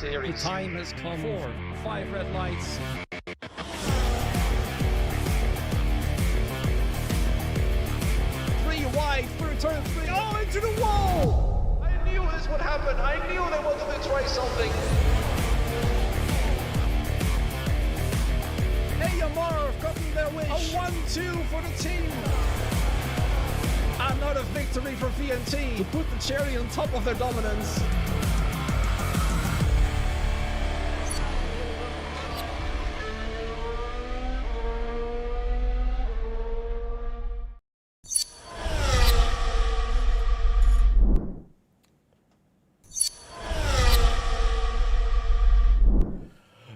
series. The time has come for 5 red lights. 3 wide through turn 3. Oh, into the wall! I knew this would happen. I knew they wanted to try something. Hey, Amara have gotten their wish. A 1-2 for the team. Another victory for VNT to put the cherry on top of their dominance.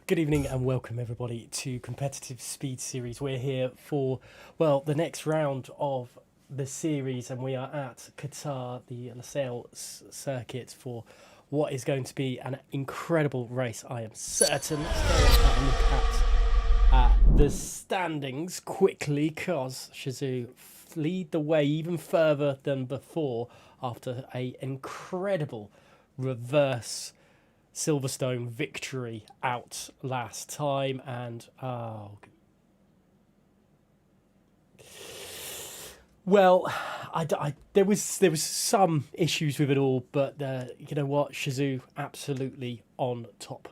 Good evening and welcome everybody to Competitive Speed Series. We're here for, well, the next round of the series, and we are at Qatar, the Lusail circuit, for what is going to be an incredible race, I am certain. Let's go and have a look at the standings quickly, because Shazoo lead the way even further than before after an incredible reverse Silverstone victory out last time, and well, there was some issues with it all, but you know what, Shazoo absolutely on top,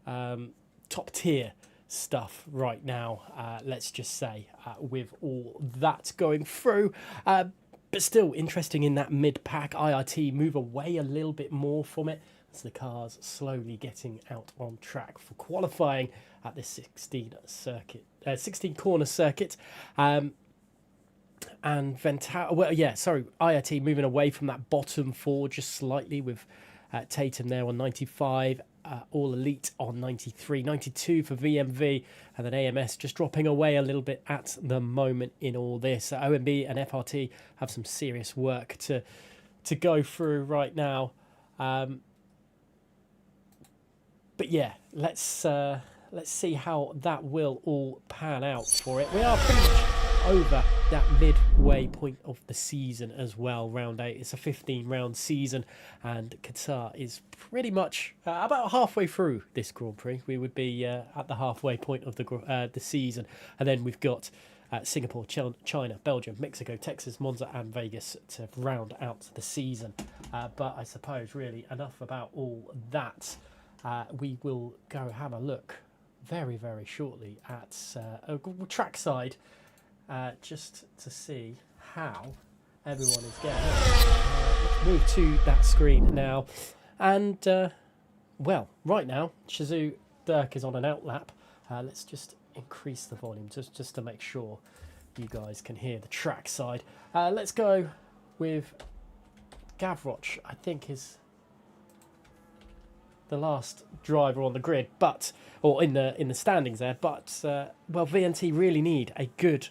top tier stuff right now. Let's just say with all that going through. But still interesting in that mid-pack. IRT move away a little bit more from it as the cars slowly getting out on track for qualifying at this 16 corner circuit. And IRT moving away from that bottom four just slightly, with Tatum there on 95, All Elite on 93, 92 for VMV, and then AMS just dropping away a little bit at the moment in all this. OMB and FRT have some serious work to go through right now. But yeah, let's see how that will all pan out for it. We are pretty much over that midway point of the season as well. Round 8, it's a 15-round season, and Qatar is pretty much about halfway through this Grand Prix. We would be at the halfway point of the season, and then we've got Singapore, China, Belgium, Mexico, Texas, Monza and Vegas to round out the season. But I suppose really enough about all that. We will go have a look very, very shortly at a trackside, just to see how everyone is getting on. Let's move to that screen now. And, well, right now, Shazoo Dirk is on an outlap. Let's just increase the volume just to make sure you guys can hear the trackside. Let's go with Gavroch, I think is the last driver on the grid, or in the standings there. But well, VNT really need a good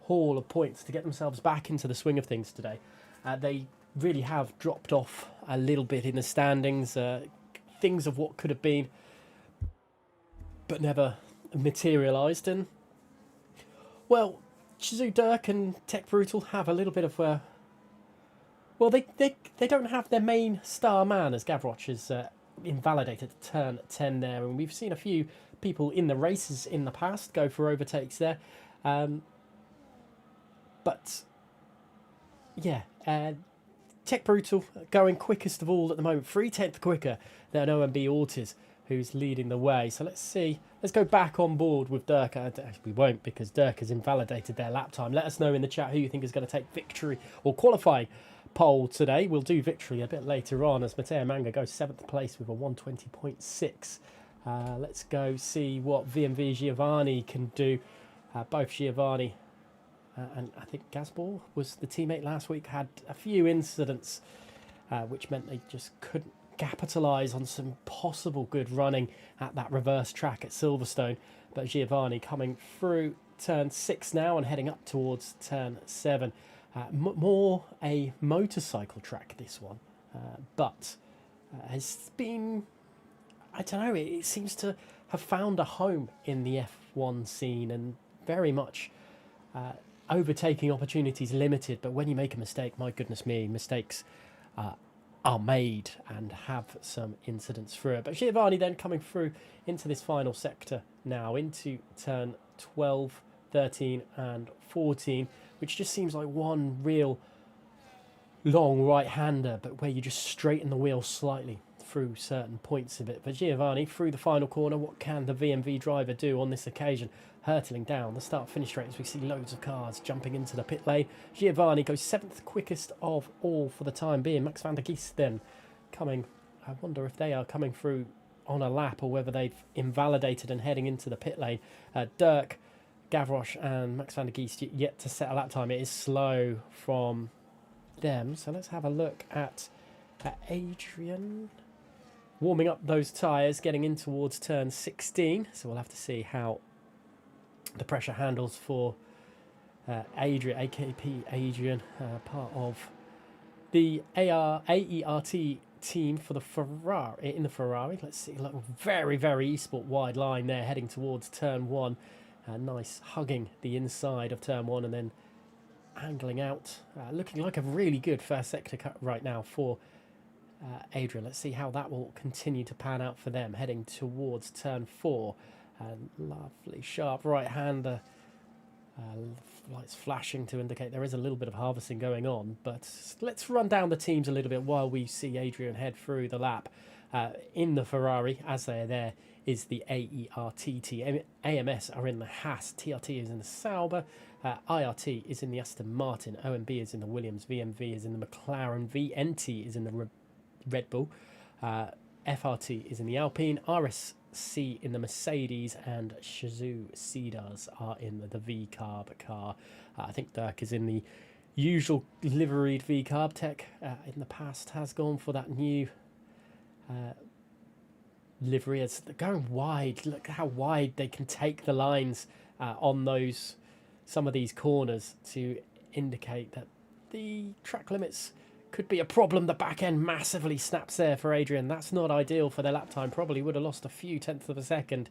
haul of points to get themselves back into the swing of things today. They really have dropped off a little bit in the standings. Things of what could have been, but never materialised. And well, Shazoo Dirk and Tech Brutal have a little bit of well, they don't have their main star man, as Gavroch is invalidated at turn 10 there, and we've seen a few people in the races in the past go for overtakes there, but yeah, Tech Brutal going quickest of all at the moment, 3/10 quicker than OMB Ortiz, who's leading the way. So let's see, let's go back on board with Dirk. We won't, because Dirk has invalidated their lap time. Let us know in the chat who you think is going to take victory or qualifying pole today. We'll do victory a bit later on, as Matteo Manga goes 7th place with a 120.6. Let's go see what VMV Giovanni can do. Both Giovanni and I think Gazball was the teammate last week, had a few incidents which meant they just couldn't capitalise on some possible good running at that reverse track at Silverstone. But Giovanni coming through turn 6 now and heading up towards turn 7. More a motorcycle track, this one, but has been, I don't know, it seems to have found a home in the F1 scene, and very much overtaking opportunities limited. But when you make a mistake, my goodness me, mistakes are made and have some incidents through it. But Giovanni then coming through into this final sector now, into turn 12, 13 and 14, which just seems like one real long right-hander, but where you just straighten the wheel slightly through certain points of it. But Giovanni through the final corner, what can the VMV driver do on this occasion? Hurtling down the start-finish straight as we see loads of cars jumping into the pit lane. Giovanni goes 7th quickest of all for the time being. Max van der Geest then coming, I wonder if they are coming through on a lap or whether they've invalidated and heading into the pit lane. Dirk, Gavroche and Max van der Geest yet to set a lap time. It is slow from them, so let's have a look at Adrian warming up those tyres, getting in towards turn 16, so we'll have to see how the pressure handles for Adrian, AKP Adrian, part of the AERT team for the Ferrari. In the Ferrari, let's see, like very esport wide line there, heading towards turn 1. Nice hugging the inside of turn 1 and then angling out, looking like a really good first sector cut right now for Adrian. Let's see how that will continue to pan out for them, heading towards turn 4. Lovely sharp right-hander, lights flashing to indicate there is a little bit of harvesting going on, but let's run down the teams a little bit while we see Adrian head through the lap. In the Ferrari, as they are there, is the AERT team. AMS are in the Haas, TRT is in the Sauber, IRT is in the Aston Martin, OMB is in the Williams, VMV is in the McLaren, VNT is in the Red Bull, FRT is in the Alpine, RSC in the Mercedes, and Shazoo Cedars are in the V-Carb car. I think Dirk is in the usual liveried V-Carb. Tech in the past has gone for that new livery. As they're going wide, look how wide they can take the lines on those some of these corners to indicate that the track limits could be a problem. The back end massively snaps there for Adrian. That's not ideal for their lap time. Probably would have lost a few tenths of a second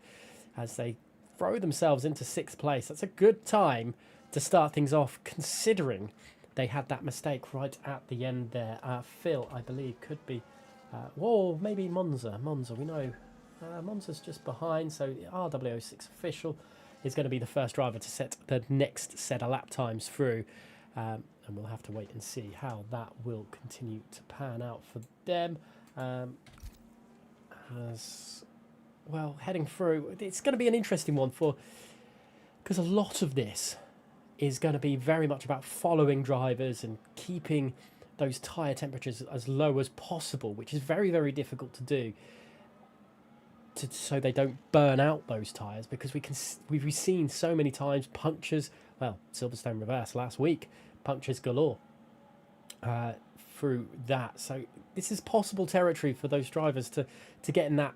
as they throw themselves into 6th place. That's a good time to start things off, considering they had that mistake right at the end there. Phil, I believe, could be whoa, maybe Monza, we know Monza's just behind, so the RW06 official is going to be the first driver to set the next set of lap times through, and we'll have to wait and see how that will continue to pan out for them. As well, heading through, it's going to be an interesting one because a lot of this is going to be very much about following drivers and keeping those tyre temperatures as low as possible, which is very difficult to do, so they don't burn out those tyres, because we've seen so many times punctures. Well, Silverstone reverse last week, punctures galore through that. So this is possible territory for those drivers to get in that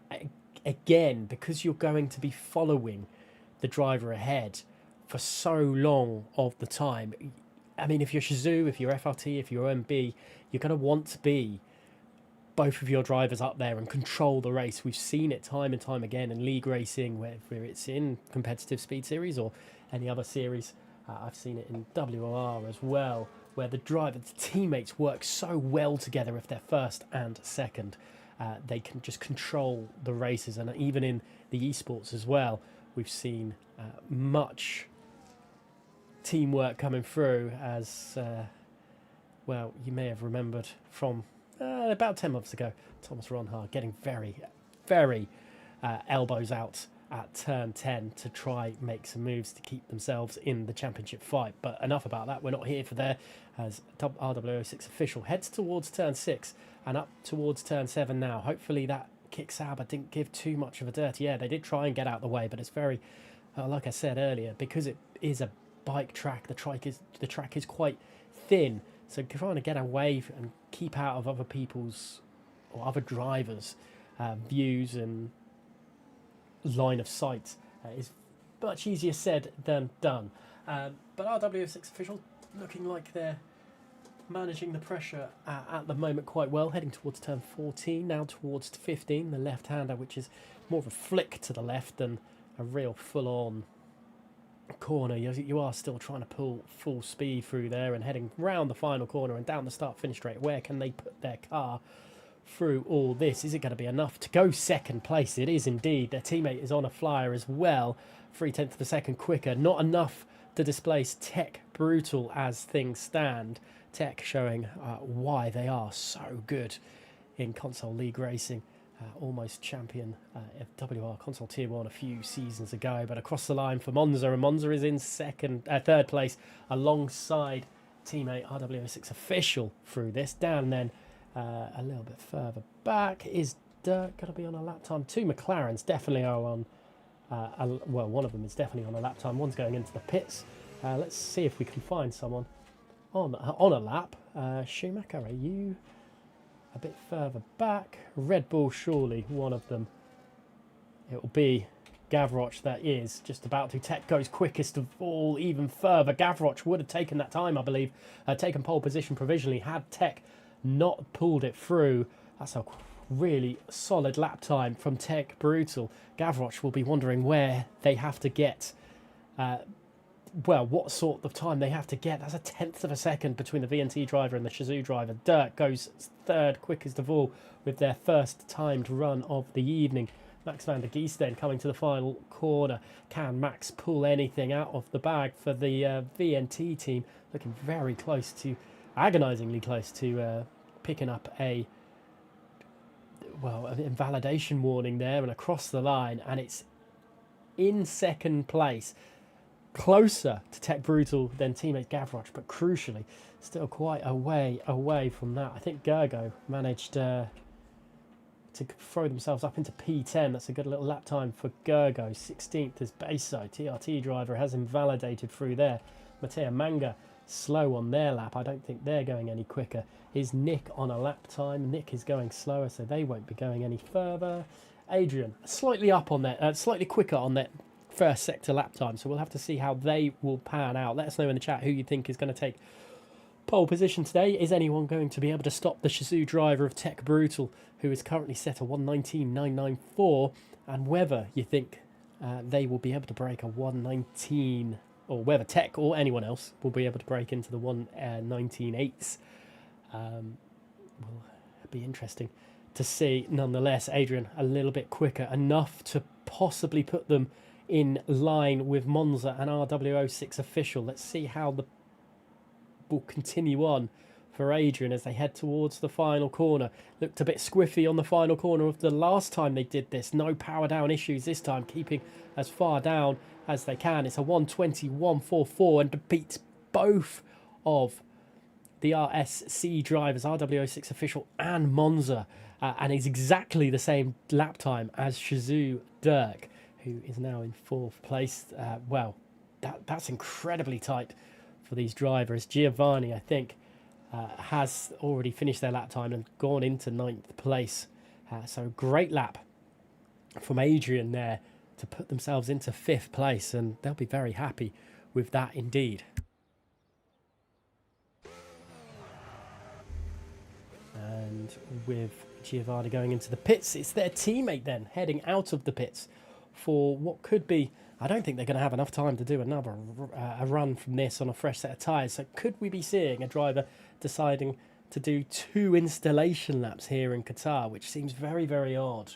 again, because you're going to be following the driver ahead for so long of the time. I mean, if you're Shazoo, if you're FRT, if you're OMB, you're going to want to be both of your drivers up there and control the race. We've seen it time and time again in league racing, whether it's in competitive speed series or any other series. I've seen it in WOR as well, where the teammates work so well together if they're first and second. They can just control the races, and even in the esports as well, we've seen much teamwork coming through, as well, you may have remembered from about 10 months ago, Thomas Ronhard getting very elbows out at turn 10 to try make some moves to keep themselves in the championship fight. But enough about that, we're not here for there, as RW06 official heads towards turn 6 and up towards turn 7 now. Hopefully that kick Sauber didn't give too much of a dirty air. They did try and get out of the way, but it's very, like I said earlier, because it is a bike track, the track is quite thin, so trying to get away and keep out of other people's or other drivers' views and line of sight is much easier said than done. But RW6 officials looking like they're managing the pressure at the moment quite well, heading towards turn 14, now towards 15, the left-hander, which is more of a flick to the left than a real full-on corner. You are still trying to pull full speed through there and heading round the final corner and down the start-finish straight. Where can they put their car through all this? Is it going to be enough to go second place? It is indeed. Their teammate is on a flyer as well, 0.3 of a second quicker. Not enough to displace Tech Brutal as things stand. Tech showing why they are so good in console league racing. Almost champion of WR console tier 1 a few seasons ago, but across the line for Monza, and Monza is in third place alongside teammate RW6 Official through this. Down then a little bit further back is Dirk going to be on a lap time. Two McLarens definitely are on well, one of them is definitely on a lap time, one's going into the pits. Let's see if we can find someone on a lap. Schumacher, are you a bit further back? Red Bull, surely one of them. It will be Gavroche that is just about to. Tech goes quickest of all, even further. Gavroche would have taken that time, I believe, taken pole position provisionally had Tech not pulled it through. That's a really solid lap time from Tech Brutal. Gavroche will be wondering where they have to get well, what sort of time they have to get. That's 1/10 of a second between the VNT driver and the Shazoo driver. Dirk goes third quickest of all with their first timed run of the evening. Max van der Geest coming to the final corner. Can Max pull anything out of the bag for the VNT team? Looking very close to, agonisingly close to picking up an invalidation warning there and across the line, and it's in second place. Closer to Tech Brutal than teammate Gavroche, but crucially still quite a way away from that. I think Gergo managed to throw themselves up into P10. That's a good little lap time for Gergo. 16th is Beso. TRT driver has invalidated through there. Matteo Manga slow on their lap. I don't think they're going any quicker. Is Nick on a lap time? Nick is going slower, so they won't be going any further. Adrian slightly up on that, slightly quicker on that first sector lap time, so we'll have to see how they will pan out. Let us know in the chat who you think is going to take pole position today. Is anyone going to be able to stop the Shazoo driver of Tech Brutal, who is currently set a 1:19.994, and whether you think they will be able to break a 1:19, or whether Tech or anyone else will be able to break into the 1:19.8s. Will be interesting to see. Nonetheless, Adrian a little bit quicker, enough to possibly put them in line with Monza and RW06 Official. Let's see how the will continue on for Adrian as they head towards the final corner. Looked a bit squiffy on the final corner of the last time they did this. No power down issues this time, keeping as far down as they can. It's a 1:20.144 and beats both of the RSC drivers, RW06 Official and Monza, and is exactly the same lap time as Shazoo Dirk, who is now in fourth place. Well, that's incredibly tight for these drivers. Giovanni, I think, has already finished their lap time and gone into 9th place. So great lap from Adrian there to put themselves into 5th place, and they'll be very happy with that indeed. And with Giovanni going into the pits, it's their teammate then heading out of the pits for what could be, I don't think they're going to have enough time to do another a run from this on a fresh set of tyres. So could we be seeing a driver deciding to do 2 installation laps here in Qatar, which seems very, very odd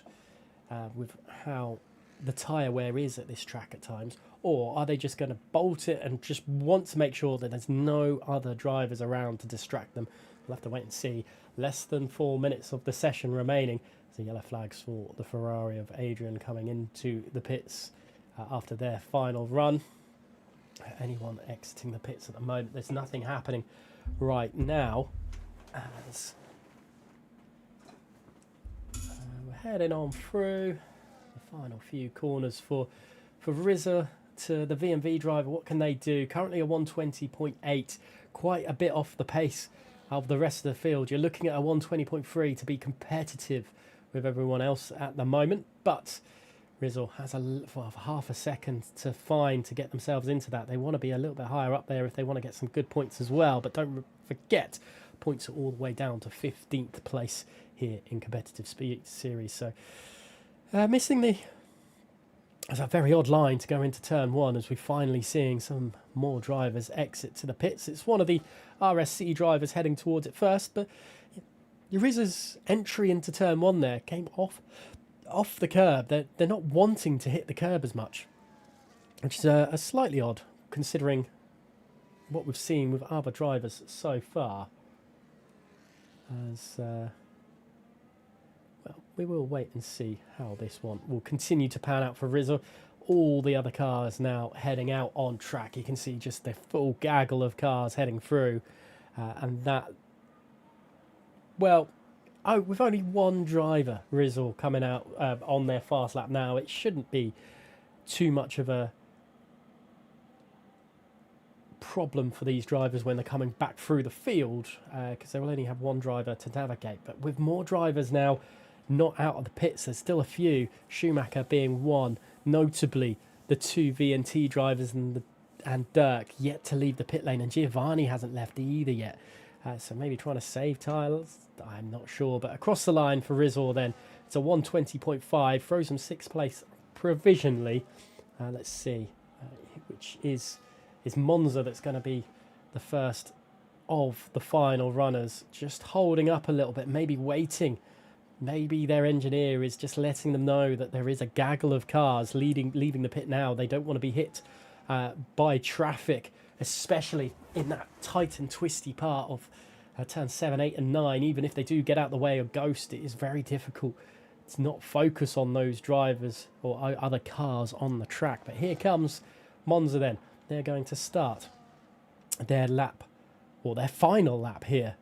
with how the tyre wear is at this track at times? Or are they just going to bolt it and just want to make sure that there's no other drivers around to distract them? We'll have to wait and see. Less than 4 minutes of the session remaining. So yellow flags for the Ferrari of Adrian coming into the pits after their final run. Anyone exiting the pits at the moment? There's nothing happening right now. As we're heading on through the final few corners for Rizza to the VMV driver. What can they do? Currently a 1:20.8, quite a bit off the pace of the rest of the field. You're looking at a 1:20.3 to be competitive with everyone else at the moment, but Rizzo has half a second to find to get themselves into that. They want to be a little bit higher up there if they want to get some good points as well, but don't forget, points are all the way down to 15th place here in competitive speed series. So missing the It's a very odd line to go into turn one as we're finally seeing some more drivers exit to the pits. It's one of the RSC drivers heading towards it first, but Yuriza's entry into turn one there came off the curb. They're not wanting to hit the curb as much, which is a slightly odd considering what we've seen with other drivers so far. As well, we will wait and see how this one will continue to pan out for Rizzo. All the other cars now heading out on track. You can see just the full gaggle of cars heading through, and that, well, with only one driver, Rizzo, coming out on their fast lap now, it shouldn't be too much of a problem for these drivers when they're coming back through the field, because they will only have one driver to navigate. But with more drivers now not out of the pits, there's still a few, Schumacher being one, notably the two VNT drivers and Dirk yet to leave the pit lane, and Giovanni hasn't left either yet, so maybe trying to save tiles, I'm not sure. But across the line for Rizzo then, it's a 120.5, throws him 6th place provisionally. Let's see, which is Monza that's going to be the first of the final runners, just holding up a little bit, maybe waiting. Maybe their engineer is just letting them know that there is a gaggle of cars leaving the pit now. They don't want to be hit by traffic, especially in that tight and twisty part of turn 7, 8 and 9. Even if they do get out the way of Ghost, it is very difficult to not focus on those drivers or other cars on the track. But here comes Monza then. They're going to start their lap, or their final lap here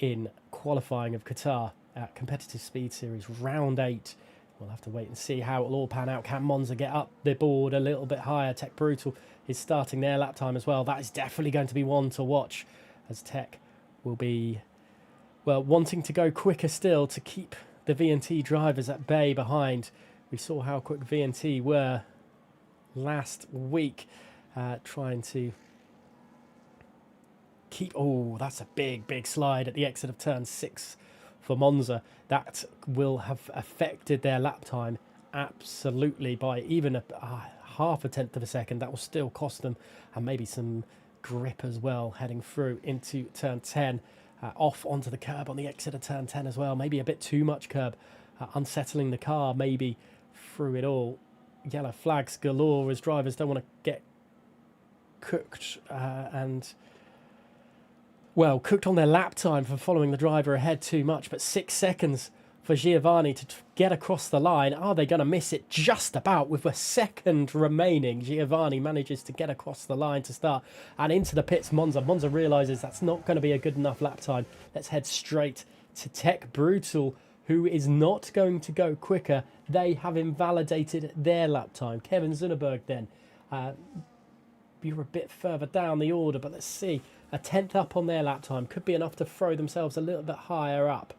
in qualifying of Qatar at Competitive Speed Series Round 8. We'll have to wait and see how it'll all pan out. Can Monza get up the board a little bit higher? Tech Brutal is starting their lap time as well. That is definitely going to be one to watch, as Tech will be, well, wanting to go quicker still to keep the VNT drivers at bay behind. We saw how quick VNT were last week, trying to keep... Oh, that's a big slide at the exit of turn 6 for Monza. That will have affected their lap time absolutely by even half a tenth of a second. That will still cost them, and maybe some grip as well heading through into turn 10. Off onto the curb on the exit of turn 10 as well. Maybe a bit too much curb, unsettling the car maybe through it all. Yellow flags galore as drivers don't want to get cooked cooked on their lap time for following the driver ahead too much. But 6 seconds for Giovanni to get across the line. Are they going to miss it? Just about, with a second remaining. Giovanni manages to get across the line to start, and into the pits Monza. Monza realises that's not going to be a good enough lap time. Let's head straight to Tech Brutal, who is not going to go quicker. They have invalidated their lap time. Kevin Zunneberg then, you're a bit further down the order, but let's see. A tenth up on their lap time could be enough to throw themselves a little bit higher up.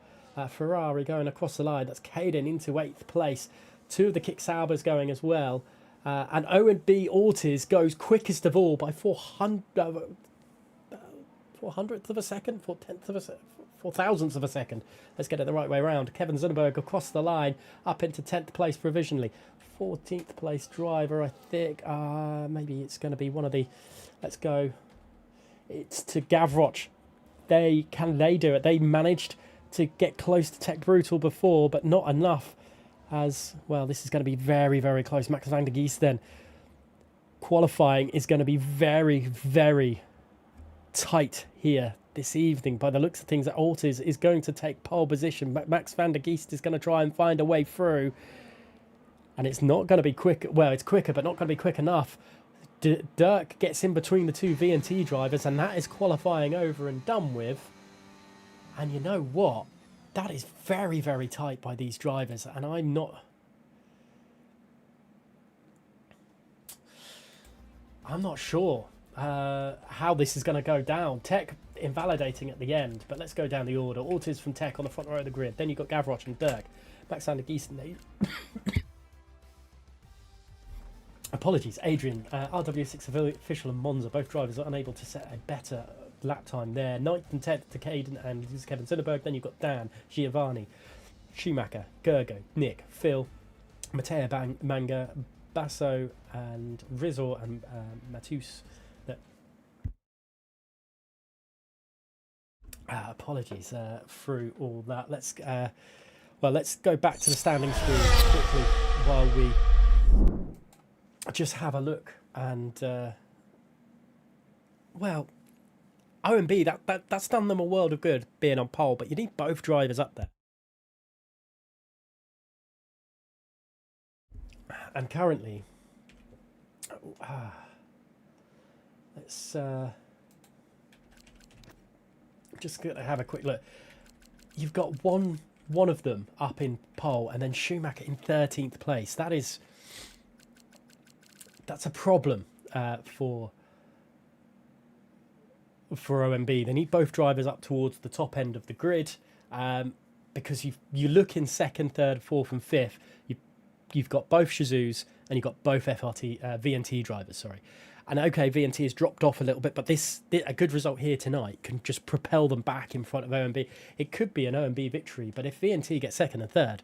Ferrari going across the line. That's Caden into 8th place. 2 of the Kick Saubers going as well. And Owen B. Ortiz goes quickest of all by 400th of a second? 4,000ths of a second. Let's get it the right way around. Kevin Zunneberg across the line, up into 10th place provisionally. 14th place driver, I think. Maybe it's going to be one of the... Let's go. It's to Gavroche. Can they do it? They managed to get close to Tech Brutal before, but not enough. As well, this is going to be very close. Max van der Geest then. Qualifying is going to be very tight here this evening. By the looks of things, that Ortiz is going to take pole position. Max van der Geest is going to try and find a way through. And it's not going to be quick. Well, it's quicker, but not going to be quick enough. Dirk gets in between the two VNT drivers, and that is qualifying over and done with. And you know what? That is very tight by these drivers, and I'm not sure how this is going to go down. Tech invalidating at the end, but let's go down the order. Ortiz from Tech on the front row of the grid. Then you've got Gavroche and Dirk. Max van der Geest and apologies, Adrian, RW6 official and Monza, both drivers are unable to set a better lap time there. 9th and 10th to Caden and Kevin Zunneberg. Then you've got Dan, Giovanni, Schumacher, Gergo, Nick, Phil, Matteo Manga, Basso and Rizzo and Matus. That apologies through all that. Let's go back to the standing screen quickly while we just have a look. And well, OMB, that's done them a world of good being on pole, but you need both drivers up there. And currently, let's just gonna have a quick look. You've got one of them up in pole, and then Schumacher in 13th place. That's a problem for OMB. They need both drivers up towards the top end of the grid, because you look in second, third, fourth, and fifth. You've got both Shizus and you've got both VNT drivers. Sorry, and okay, VNT has dropped off a little bit, but a good result here tonight can just propel them back in front of OMB. It could be an OMB victory, but if VNT gets second and third,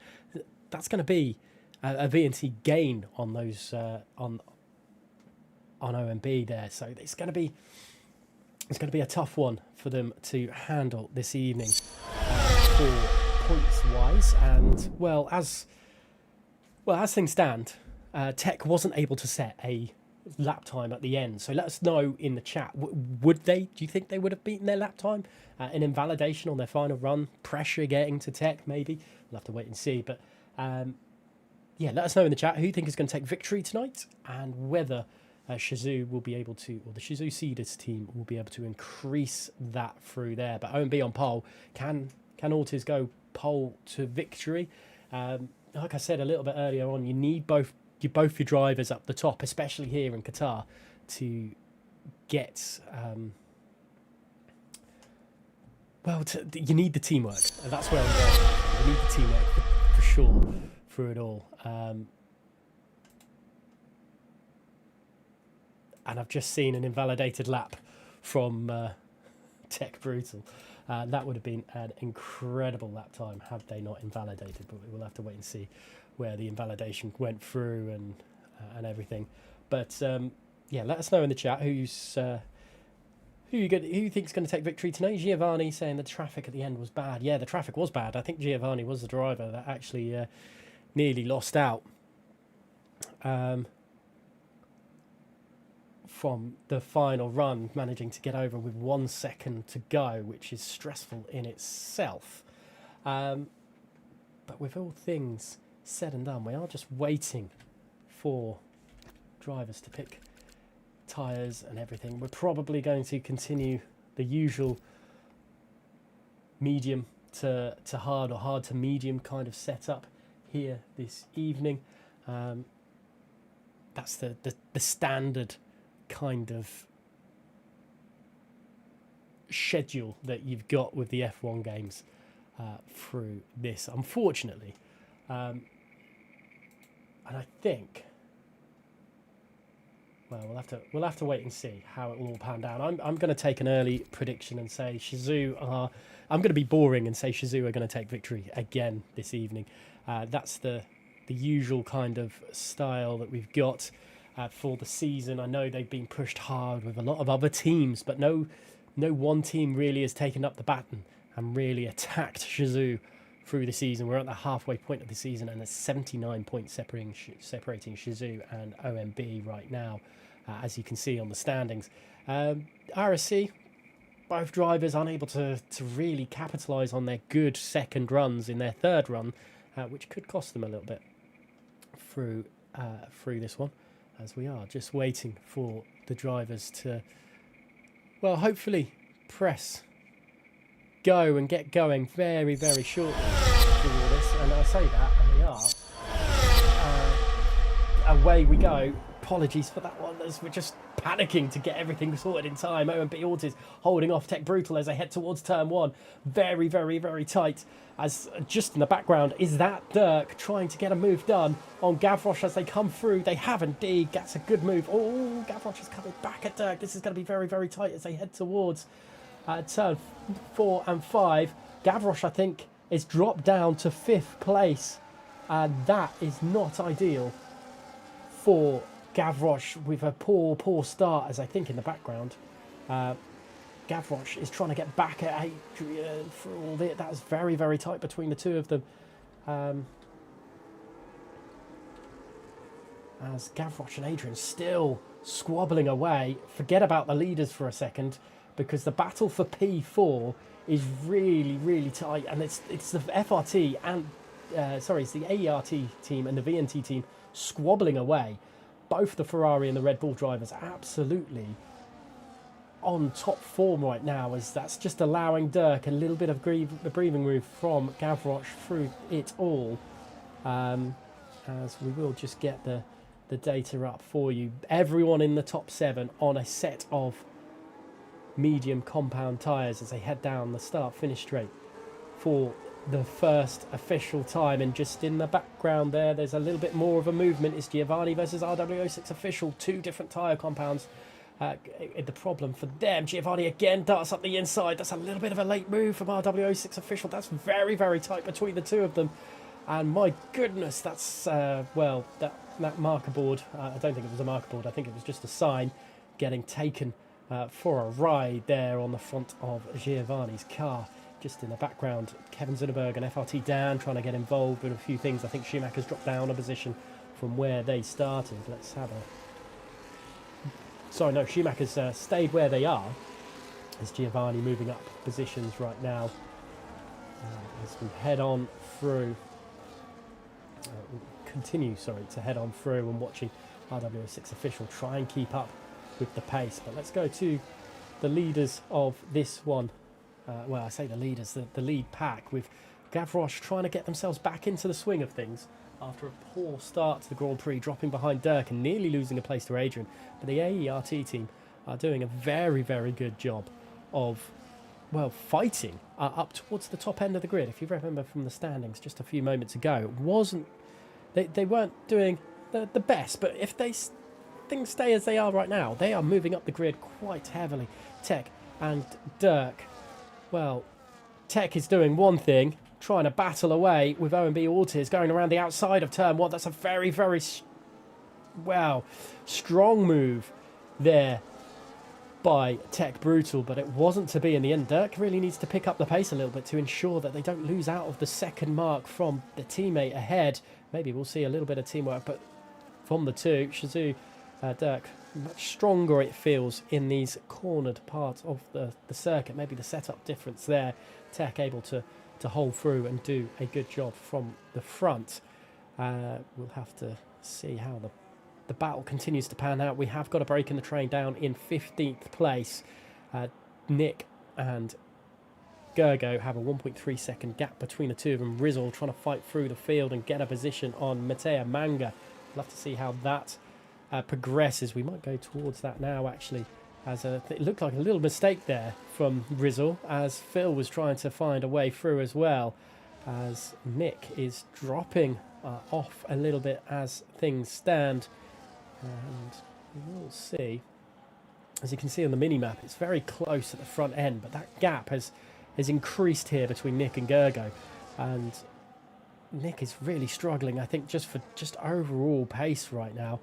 that's going to be a VNT gain on those on OMB there. So it's going to be a tough one for them to handle this evening for points wise. And as things stand, Tech wasn't able to set a lap time at the end. So let us know in the chat. Would they? Do you think they would have beaten their lap time? An invalidation on their final run, pressure getting to Tech, maybe. We'll have to wait and see. But yeah, let us know in the chat who you think is going to take victory tonight, and whether Shizu will be able to, or the Shizu Seeders team will be able to increase that through there. But OMB on pole, can Ortiz go pole to victory? Like I said a little bit earlier on, you need both your drivers up the top, especially here in Qatar, to get you need the teamwork. And that's where I'm going. You need the teamwork for sure through it all. And I've just seen an invalidated lap from Tech Brutal. That would have been an incredible lap time had they not invalidated, but we'll have to wait and see where the invalidation went through and everything. But yeah, let us know in the chat who you think's going to take victory tonight. Giovanni saying the traffic at the end was bad. Yeah, the traffic was bad. I think Giovanni was the driver that actually nearly lost out from the final run, managing to get over with 1 second to go, which is stressful in itself. But with all things said and done, we are just waiting for drivers to pick tyres and everything. We're probably going to continue the usual medium to hard or hard to medium kind of setup here this evening. That's the standard kind of schedule that you've got with the F1 games through this, unfortunately. And I think, well, we'll have to wait and see how it will all pan down. I'm going to take an early prediction and say I'm going to be boring and say Shizu are going to take victory again this evening. That's the usual kind of style that we've got for the season. I know they've been pushed hard with a lot of other teams, but no one team really has taken up the baton and really attacked Shizu through the season. We're at the halfway point of the season, and there's 79 points separating Shizu and OMB right now, as you can see on the standings. RSC, both drivers unable to really capitalise on their good second runs in their third run, which could cost them a little bit through this one, as we are just waiting for the drivers to, well, hopefully press go and get going very, very shortly through all this. And I say that, and we are. Away we go. Apologies for that one, as we're just panicking to get everything sorted in time. OMB Ortiz holding off Tech Brutal as they head towards turn one. Very, very, very tight. As just in the background is that Dirk trying to get a move done on Gavroche as they come through. They have indeed. That's a good move. Oh, Gavroche is coming back at Dirk. This is going to be very, very tight as they head towards turn 4 and 5. Gavroche, I think, is dropped down to 5th place. And that is not ideal for Gavroche with a poor start, as I think in the background. Gavroche is trying to get back at Adrian for all that. That was very, very tight between the two of them. As Gavroche and Adrian still squabbling away. Forget about the leaders for a second, because the battle for P4 is really, really tight, and it's the FRT and it's the AERT team and the VNT team squabbling away. Both the Ferrari and the Red Bull drivers absolutely on top form right now, as that's just allowing Dirk a little bit of breathing room from Gavroche through it all. As we will just get the data up for you. Everyone in the top 7 on a set of medium compound tyres as they head down the start-finish straight for the first official time. And just in the background there's a little bit more of a movement. It's Giovanni versus RW06 official, 2 different tyre compounds. The problem for them, Giovanni again darts up the inside. That's a little bit of a late move from RW06 official. That's very, very tight between the two of them. And my goodness, that's, well, that marker board, I don't think it was a marker board. I think it was just a sign getting taken for a ride there on the front of Giovanni's car. Just in the background, Kevin Zunneberg and FRT Dan trying to get involved with a few things. I think Schumacher's dropped down a position from where they started. Let's have a... Sorry, no, Schumacher's stayed where they are. As Giovanni moving up positions right now. As we head on through... continue to head on through and watching RW6 official try and keep up with the pace. But let's go to the leaders of this one. Well, I say the leaders, the lead pack, with Gavroche trying to get themselves back into the swing of things after a poor start to the Grand Prix, dropping behind Dirk and nearly losing a place to Adrian. But the AERT team are doing a very, very good job of, well, fighting up towards the top end of the grid. If you remember from the standings just a few moments ago, it wasn't... They weren't doing the best, but if things stay as they are right now, they are moving up the grid quite heavily. Tech and Dirk, well, Tech is doing one thing, trying to battle away with OMB Ortiz going around the outside of turn 1. That's a very, very, well, strong move there by Tech Brutal, but it wasn't to be in the end. Dirk really needs to pick up the pace a little bit to ensure that they don't lose out of the second mark from the teammate ahead. Maybe we'll see a little bit of teamwork, but from the two, Shazoo, Dirk, much stronger it feels in these cornered parts of the circuit. Maybe the setup difference there. Tech able to hold through and do a good job from the front. We'll have to see how the battle continues to pan out. We have got a break in the train down in 15th place. Nick and Gergo have a 1.3 second gap between the two of them. Rizzle trying to fight through the field and get a position on Matteo Manga. Love to see how that progresses. We might go towards that now, actually, as it looked like a little mistake there from Rizzle, as Phil was trying to find a way through as well, as Nick is dropping off a little bit as things stand. And we'll see, as you can see on the mini-map, it's very close at the front end, but that gap has increased here between Nick and Gergo, and Nick is really struggling, I think, just overall pace right now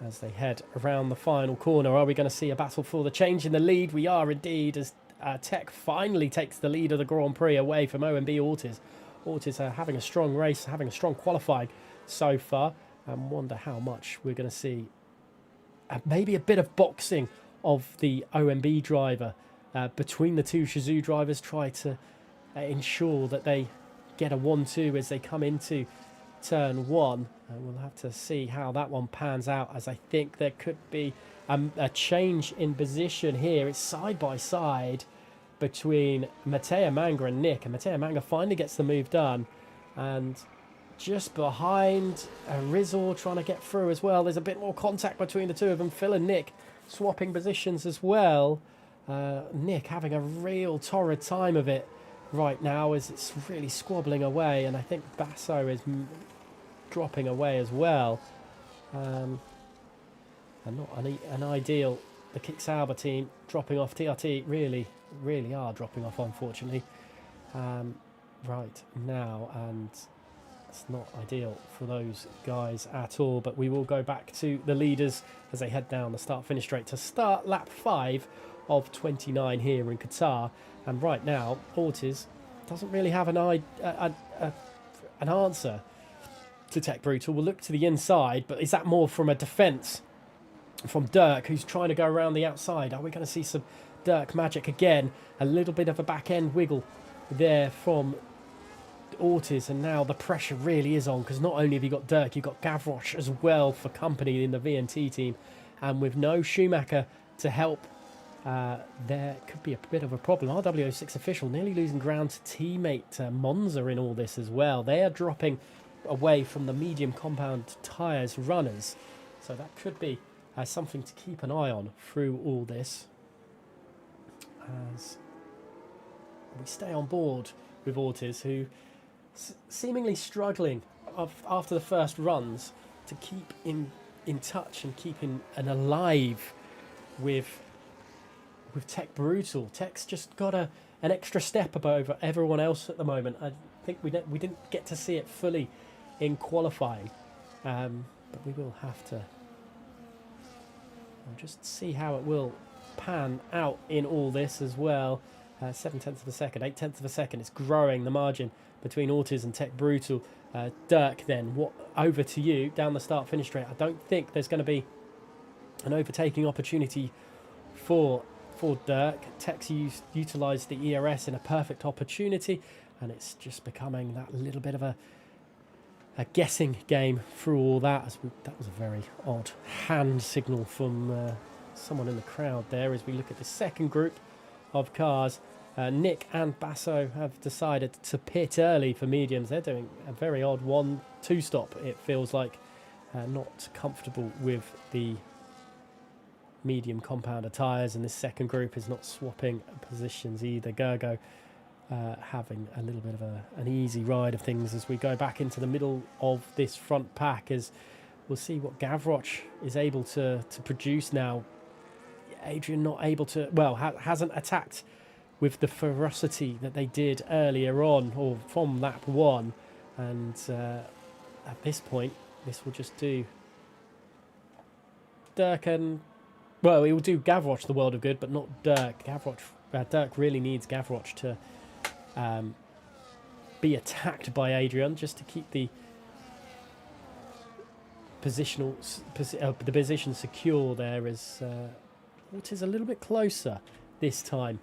as they head around the final corner. Are we going to see a battle for the change in the lead? We are indeed, as Tech finally takes the lead of the Grand Prix away from OMB Ortiz. Ortiz are having a strong race, having a strong qualifying so far, and wonder how much we're going to see. Maybe a bit of boxing of the OMB driver between the two Shazoo drivers, try to ensure that they get a 1-2 as they come into turn 1. And we'll have to see how that one pans out, as I think there could be a change in position here. It's side by side between Matteo Manga and Nick, and Matteo Manga finally gets the move done, and just behind Rizzle trying to get through as well. There's a bit more contact between the two of them. Phil and Nick swapping positions as well. Nick having a real torrid time of it right now as it's really squabbling away, and I think Basso is dropping away as well. And not an ideal. The Kick Sauber team dropping off. TRT really are dropping off, unfortunately. Right now, and It's not ideal for those guys at all, but we will go back to the leaders as they head down the start-finish straight to start lap 5 of 29 here in Qatar. And right now, Ortiz doesn't really have an answer to Tech Brutal. We'll look to the inside, but is that more from a defence from Dirk, who's trying to go around the outside? Are we going to see some Dirk magic again? A little bit of a back-end wiggle there from Ortiz, and now the pressure really is on, because not only have you got Dirk, you've got Gavroche as well for company in the VNT team, and with no Schumacher to help, there could be a bit of a problem. RW06 official nearly losing ground to teammate Monza in all this as well. They are dropping away from the medium compound tyres runners, so that could be something to keep an eye on through all this, as we stay on board with Ortiz, who seemingly struggling after the first runs to keep in touch and keeping an alive with Tech Brutal. Tech's just got an extra step above everyone else at the moment. I think we didn't get to see it fully in qualifying, but we will have to just see how it will pan out in all this as well. 7/10 of a second, 8/10 of a second. It's growing the margin between Ortiz and Tech Brutal. Dirk, then, over to you down the start-finish straight. I don't think there's going to be an overtaking opportunity for Dirk. Tech's utilised the ERS in a perfect opportunity, and it's just becoming that little bit of a guessing game through all that. That was a very odd hand signal from someone in the crowd there as we look at the second group of cars. Nick and Basso have decided to pit early for mediums. They're doing a very odd 1-2 stop, it feels like. Not comfortable with the medium compounder tyres, and this second group is not swapping positions either. Gergo having a little bit of an easy ride of things as we go back into the middle of this front pack, as we'll see what Gavroche is able to produce now. Adrian not able to, well, hasn't attacked with the ferocity that they did earlier on, or from lap 1, and at this point this will just do Dirk and, well, it will do Gavroche the world of good, but not Dirk. Dirk really needs Gavroche to be attacked by Adrian, just to keep the position secure there, as Ortiz a little bit closer this time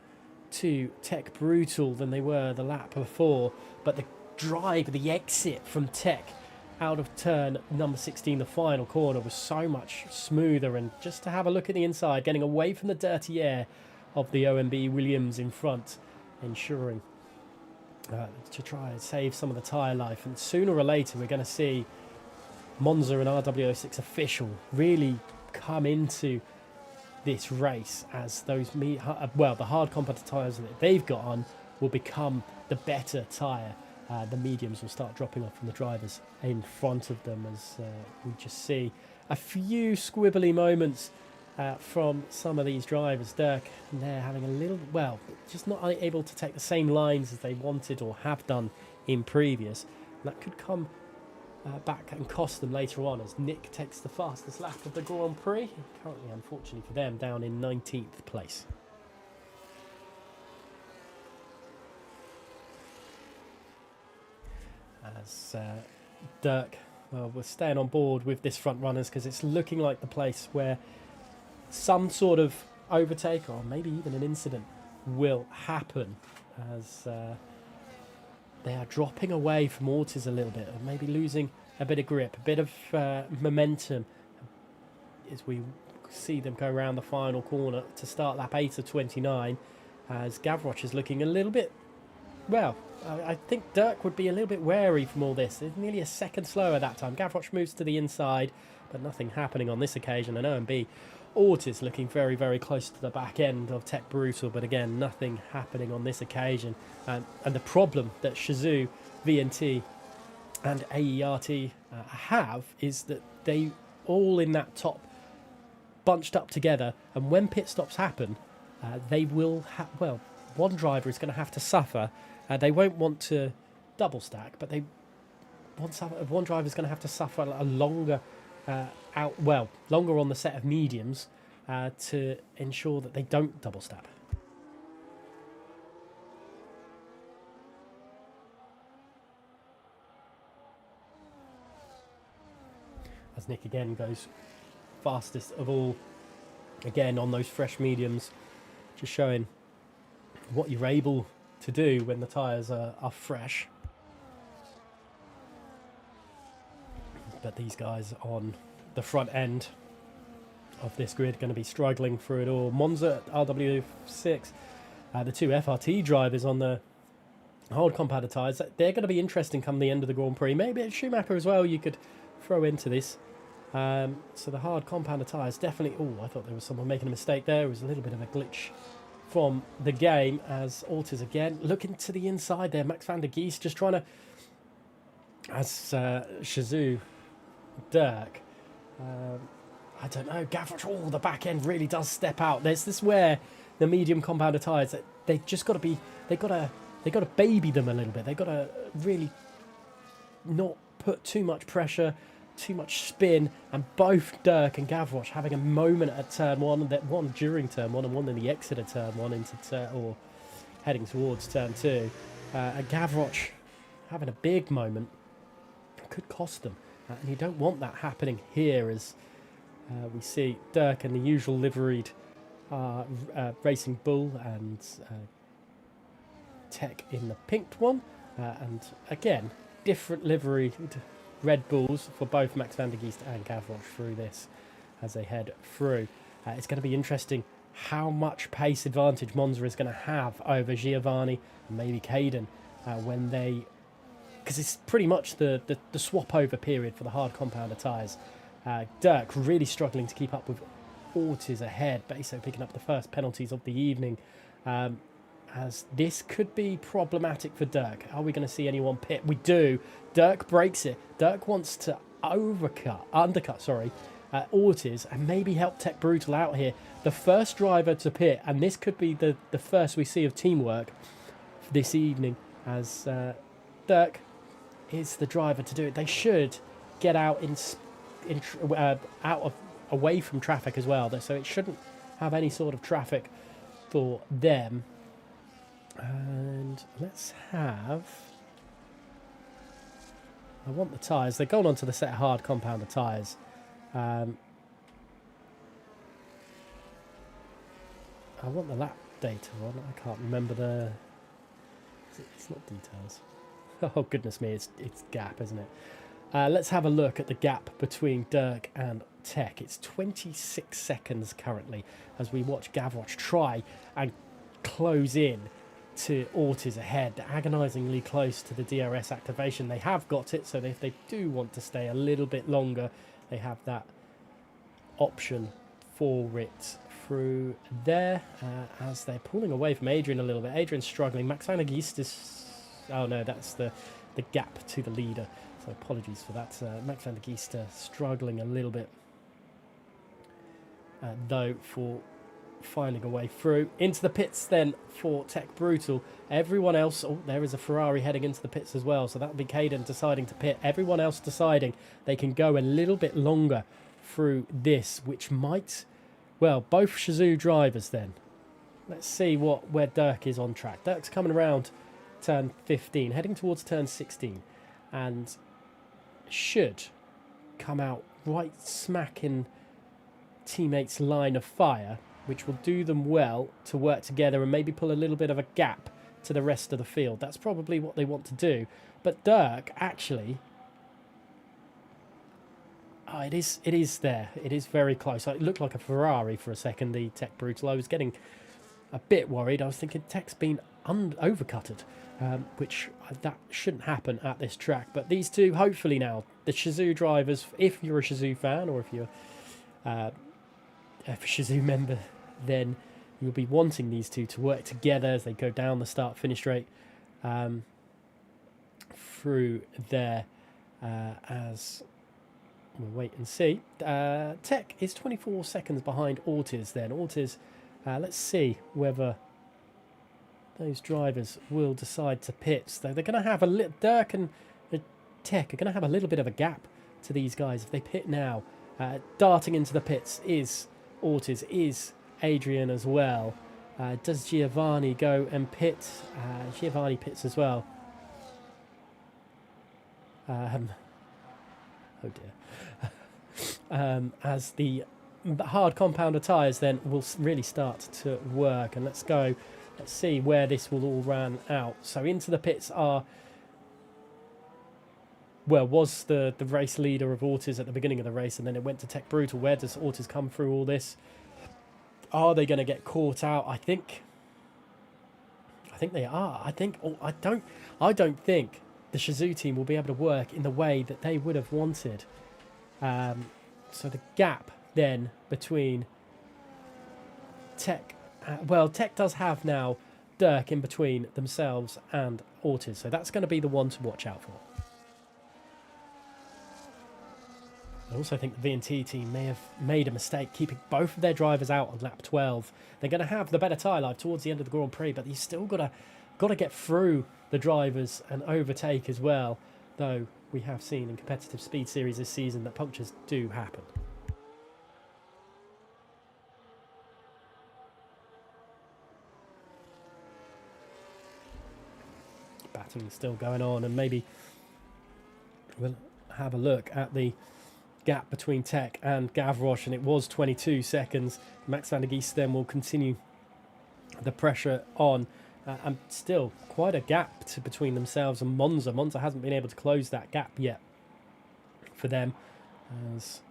to Tech Brutal than they were the lap before, but the drive, the exit from Tech out of turn number 16, the final corner, was so much smoother, and just to have a look at the inside, getting away from the dirty air of the OMB Williams in front, ensuring to try and save some of the tyre life. And sooner or later we're going to see Monza and RW06 official really come into this race, as those the hard compound tyres that they've got on will become the better tyre. The mediums will start dropping off from the drivers in front of them, as we just see a few squibbly moments from some of these drivers. Dirk, they're having a little, well, just not able to take the same lines as they wanted or have done in previous. And that could come back and cost them later on, as Nick takes the fastest lap of the Grand Prix, currently, unfortunately for them, down in 19th place. As Dirk, well, we're staying on board with this front runners, because it's looking like the place where some sort of overtake, or maybe even an incident, will happen, as they are dropping away from Ortiz a little bit, and maybe losing a bit of grip, a bit of momentum, as we see them go around the final corner to start lap 8 of 29, as Gavroche is looking a little bit, well, I think Dirk would be a little bit wary from all this. It's nearly a second slower that time. Gavroche moves to the inside, but nothing happening on this occasion. And OMB Ortiz looking very, very close to the back end of Tech Brutal, but again, nothing happening on this occasion. And the problem that Shazoo, VNT and AERT have is that they all in that top bunched up together, and when pit stops happen, they will well, one driver is going to have to suffer. They won't want to double stack, but they one driver's going to have to suffer a longer longer on the set of mediums to ensure that they don't double step. As Nick again goes fastest of all, again on those fresh mediums, just showing what you're able to do when the tyres are fresh. But these guys on the front end of this grid are going to be struggling through it all. Monza at RW6, the two FRT drivers on the hard compounded tyres, they're going to be interesting come the end of the Grand Prix. Maybe a Schumacher as well you could throw into this. So the hard compounded tyres definitely... Oh, I thought there was someone making a mistake there. It was a little bit of a glitch from the game as Ortiz again looking to the inside there. Max van der Geest just trying to... As Shazoo, Dirk... I don't know, Gavroche, oh, the back end really does step out. There's this where the medium compounder tyres, they've just got to be... They've got to baby them a little bit. They've got to really not put too much pressure, too much spin, and both Dirk and Gavroche having a moment at turn one, that one during turn one and one in the exit of turn one into or heading towards turn two. And Gavroche having a big moment could cost them, and you don't want that happening here as we see Dirk and the usual liveried Racing Bull and Tech in the pink one, and again different livery Red Bulls for both Max van der Geest and Gavroche through this as they head through. It's going to be interesting how much pace advantage Monza is going to have over Giovanni and maybe Caden when they... Because it's pretty much the swap over period for the hard compounder tyres. Dirk really struggling to keep up with Ortiz ahead. Beso picking up the first penalties of the evening. As this could be problematic for Dirk. Are we going to see anyone pit? We do. Dirk breaks it. Dirk wants to undercut Ortiz and maybe help Tech Brutal out here. The first driver to pit, and this could be the first we see of teamwork this evening as Dirk is the driver to do it. They should get out away from traffic as well, so it shouldn't have any sort of traffic for them. And let's have... I want the tyres. They're going on to the set of hard compounder tyres. I want the lap data on. I can't remember the... It's not details. Oh, goodness me. It's gap, isn't it? Let's have a look at the gap between Dirk and Tech. It's 26 seconds currently as we watch Gavroche try and close in to Ortiz ahead. They're agonisingly close to the DRS activation. They have got it, so if they do want to stay a little bit longer, they have that option for it through there as they're pulling away from Adrian a little bit. Adrian's struggling. Max van der Geest is... Oh no, that's the gap to the leader. So apologies for that. Max van der Geest struggling a little bit though for finding a way through. Into the pits then for Tech Brutal. Everyone else... Oh, there is a Ferrari heading into the pits as well. So that would be Caden deciding to pit. Everyone else deciding they can go a little bit longer through this, which might... Well, both Shazoo drivers then. Let's see where Dirk is on track. Dirk's coming around turn 15, heading towards turn 16. And should come out right smack in teammates' line of fire, which will do them well to work together and maybe pull a little bit of a gap to the rest of the field. That's probably what they want to do. But Dirk, actually... Oh, it is there. It is very close. It looked like a Ferrari for a second, the Tech Brutal. I was getting a bit worried. I was thinking Tech's been overcutted, which that shouldn't happen at this track. But these two, hopefully now, the Shazoo drivers, if you're a Shazoo fan or if you're a Shazoo member, then you'll be wanting these two to work together as they go down the start-finish straight through there as... We'll wait and see. Tech is 24 seconds behind Ortiz then. Ortiz, let's see whether those drivers will decide to pit. So they're going to have a little... Dirk and Tech are going to have a little bit of a gap to these guys if they pit now. Darting into the pits is Ortiz, is Adrian as well. Does Giovanni go and pit? Giovanni pits as well. Oh dear. As the hard compounder tyres then will really start to work. And let's see where this will all run out. So into the pits was the race leader of Ortiz at the beginning of the race, and then it went to Tech Brutal. Where does Ortiz come through all this? Are they going to get caught out? I think they are. I don't think the Shazoo team will be able to work in the way that they would have wanted. So the gap then between Tech, Tech does have now Dirk in between themselves and Ortiz, so that's going to be the one to watch out for. I also think the V&T team may have made a mistake keeping both of their drivers out on lap 12. They're going to have the better tyre life towards the end of the Grand Prix, but you still got to get through the drivers and overtake as well, though we have seen in competitive speed series this season that punctures do happen. Battling still going on, and maybe we'll have a look at the gap between Tech and Gavroche, and it was 22 seconds. Max van der Geest then will continue the pressure on, and still quite a gap between themselves and Monza. Monza hasn't been able to close that gap yet for them. As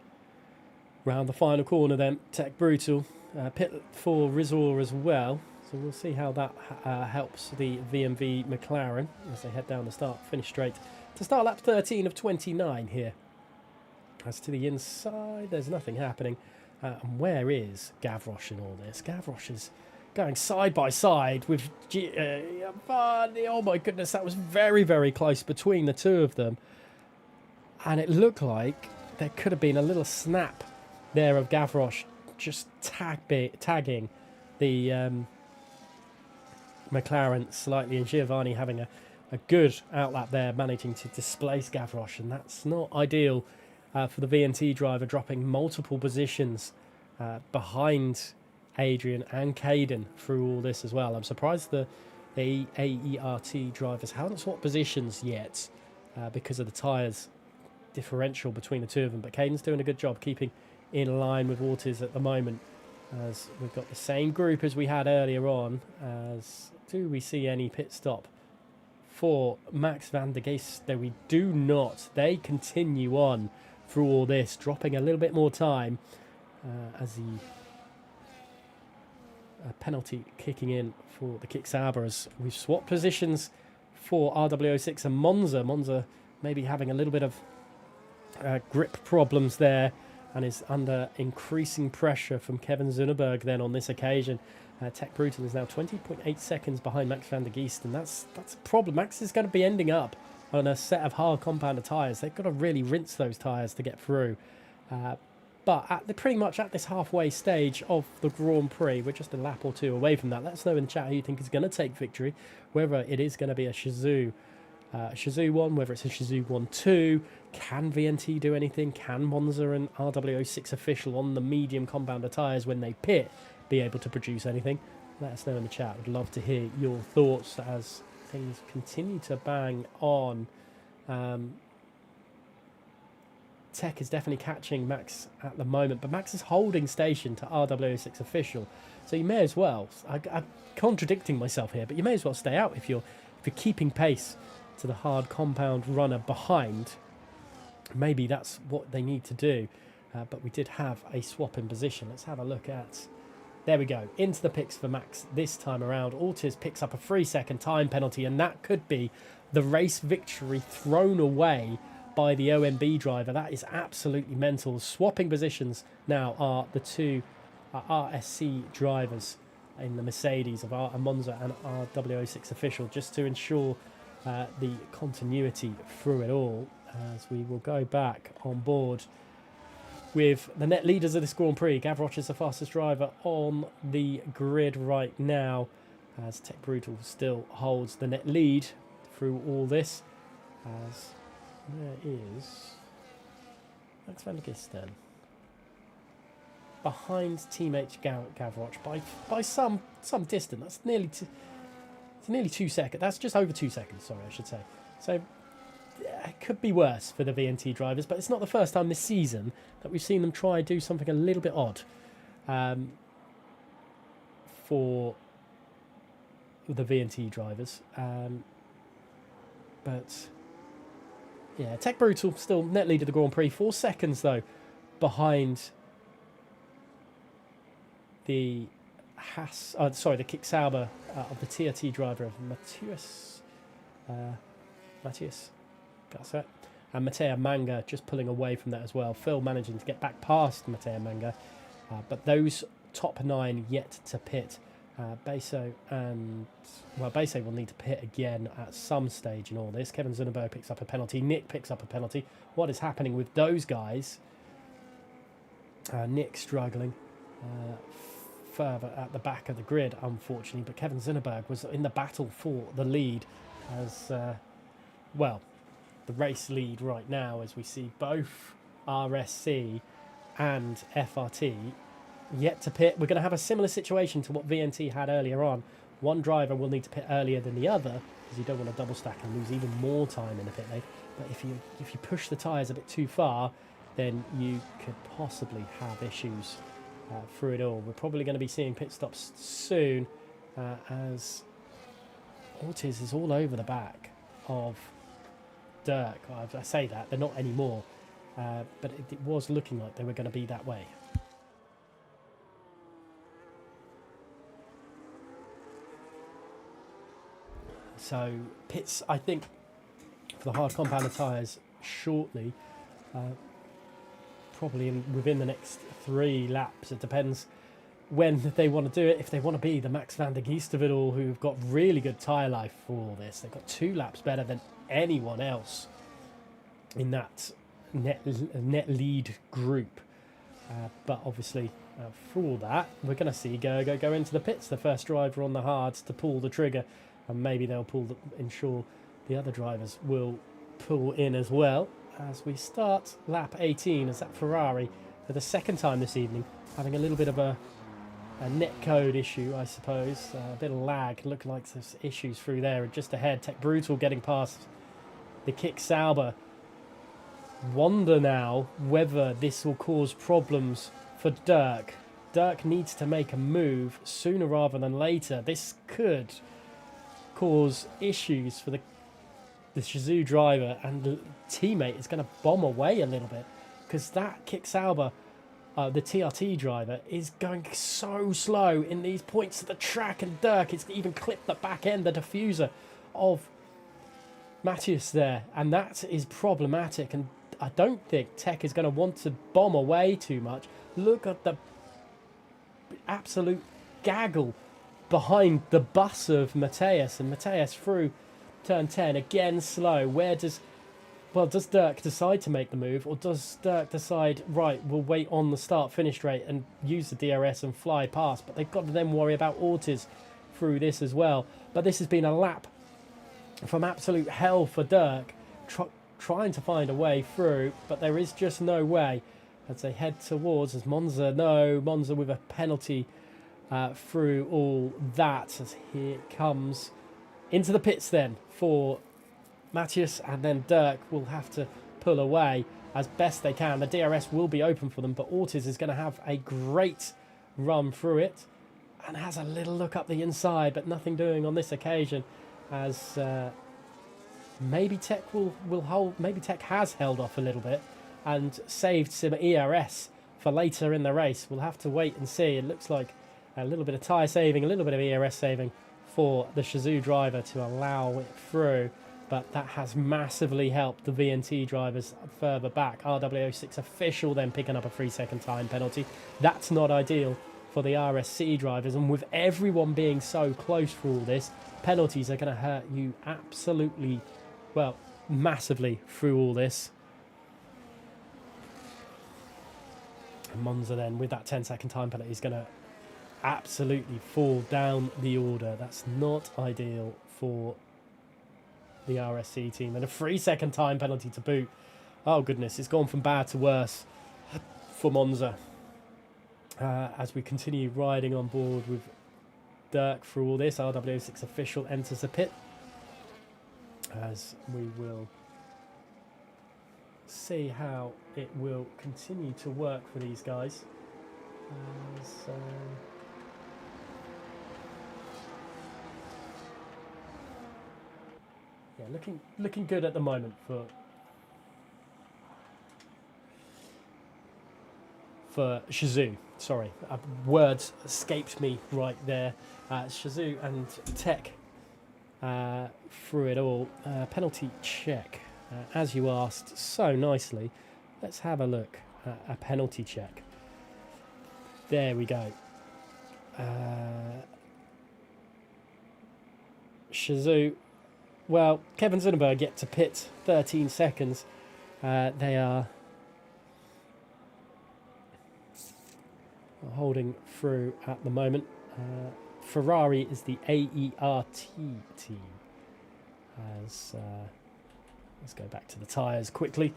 round the final corner then, Tech Brutal, pit for Rizor as well, so we'll see how that helps the VMV McLaren as they head down the finish straight to start lap 13 of 29 here. As to the inside, there's nothing happening. And where is Gavroche in all this? Gavroche is going side by side with Giovanni. Oh my goodness, that was very, very close between the two of them. And it looked like there could have been a little snap there of Gavroche just tagging the McLaren slightly, and Giovanni having a good outlap there, managing to displace Gavroche. And that's not ideal for the VNT driver, dropping multiple positions behind Adrian and Caden through all this as well. I'm surprised the AERT drivers haven't swapped positions yet because of the tyres differential between the two of them. But Caden's doing a good job keeping in line with Ortiz at the moment, as we've got the same group as we had earlier on. As do we see any pit stop for Max van der Geest? No, we do not. They continue on through all this, dropping a little bit more time as the penalty kicking in for the Kick Sabres. We've swapped positions for RW06 and Monza. Monza maybe having a little bit of grip problems there, and is under increasing pressure from Kevin Zunneberg then on this occasion. Tech Brutal is now 20.8 seconds behind Max van der Geest, and that's a problem. Max is going to be ending up on a set of hard compounder tyres. They've got to really rinse those tyres to get through. But pretty much at this halfway stage of the Grand Prix, we're just a lap or two away from that. Let us know in the chat who you think is going to take victory, whether it is going to be a Shazoo 1, whether it's a Shazoo 1-2. Can VNT do anything? Can Monza and RW06 official on the medium compounder tyres when they pit be able to produce anything? Let us know in the chat. I'd love to hear your thoughts as things continue to bang on. Tech is definitely catching Max at the moment, but Max is holding station to RW06 official, so you may as well, I'm contradicting myself here, but you may as well stay out if you're keeping pace to the hard compound runner behind. Maybe that's what they need to do, but we did have a swap in position. Let's have a look at, there we go, into the picks for Max this time around. Ortiz picks up a 3-second time penalty, and that could be the race victory thrown away by the OMB driver. That is absolutely mental. Swapping positions now are the two RSC drivers in the Mercedes of Monza and RW06 official, just to ensure the continuity through it all, as we will go back on board with the net leaders of this Grand Prix. Gavroche is the fastest driver on the grid right now, as Tech Brutal still holds the net lead through all this, as Where is Max van der Gisten? Behind teammate Gavroche by some distance. That's nearly 2 seconds. That's just over 2 seconds. Sorry, I should say. So yeah, it could be worse for the VNT drivers, but it's not the first time this season that we've seen them try do something a little bit odd for the VNT drivers. But yeah, Tech Brutal still net lead of the Grand Prix. 4 seconds though behind the the Kick Sauber of the TRT driver of Matthias, that's it, and Matteo Manga just pulling away from that as well. Phil managing to get back past Matteo Manga, but those top 9 yet to pit. Beso will need to pit again at some stage in all this. Kevin Zunneberg picks up a penalty. Nick picks up a penalty. What is happening with those guys? Nick struggling further at the back of the grid, unfortunately, but Kevin Zunneberg was in the battle for the lead as the race lead right now, as we see both RSC and FRT yet to pit. We're going to have a similar situation to what VNT had earlier on. One driver will need to pit earlier than the other because you don't want to double stack and lose even more time in the pit lane. But if you push the tyres a bit too far, then you could possibly have issues through it all. We're probably going to be seeing pit stops soon as Ortiz is all over the back of Dirk. I say that, they're not anymore, but it was looking like they were going to be that way. So pits, I think, for the hard compounder tyres shortly, probably within the next 3 laps. It depends when they want to do it. If they want to be the Max van der Geest of it all, who've got really good tyre life for all this, they've got 2 laps better than anyone else in that net lead group. But obviously, for all that, we're going to see go into the pits. The first driver on the hards to pull the trigger, and maybe they'll ensure the other drivers will pull in as well. As we start lap 18, as that Ferrari, for the second time this evening, having a little bit of a net code issue, I suppose. A bit of lag. Look like there's issues through there. And just ahead, Tech Brutal getting past the Kick Sauber. Wonder now whether this will cause problems for Dirk. Dirk needs to make a move sooner rather than later. This could cause issues for the Shizou driver, and the teammate is going to bomb away a little bit because that Kick Sauber, the TRT driver, is going so slow in these points of the track, and Dirk has even clipped the back end, the diffuser of Matthias there, and that is problematic. And I don't think Tech is going to want to bomb away too much. Look at the absolute gaggle behind the bus of Matthias, and Matthias through turn 10 again slow. Does Dirk decide to make the move, or does Dirk decide, right, we'll wait on the start finish rate and use the DRS and fly past? But they've got to then worry about Ortiz through this as well. But this has been a lap from absolute hell for Dirk, trying to find a way through, but there is just no way as they head towards, as Monza with a penalty through all that, as here comes into the pits then for Matthias, and then Dirk will have to pull away as best they can. The DRS will be open for them, but Ortiz is going to have a great run through it and has a little look up the inside, but nothing doing on this occasion, as maybe Tech will hold. Maybe Tech has held off a little bit and saved some ERS for later in the race. We'll have to wait and see. It looks like a little bit of tyre saving, a little bit of ERS saving for the Shizou driver to allow it through, but that has massively helped the VNT drivers further back. RW06 official then picking up a 3-second time penalty. That's not ideal for the RSC drivers, and with everyone being so close for all this, penalties are going to hurt you absolutely, well, massively through all this. And Monza then, with that 10-second time penalty, is going to absolutely fall down the order. That's not ideal for the RSC team. And a 3-second time penalty to boot. Oh, goodness. It's gone from bad to worse for Monza. As we continue riding on board with Dirk through all this, RW6 official enters the pit. As we will see how it will continue to work for these guys. Yeah, looking good at the moment for Shazoo. Sorry, words escaped me right there. Shazoo and Tech through it all. Penalty check. As you asked so nicely, let's have a look at a penalty check. There we go. Shazoo. Well, Kevin Zunenberg get to pit 13 seconds. They are holding through at the moment. Ferrari is the AERT team. Let's go back to the tyres quickly.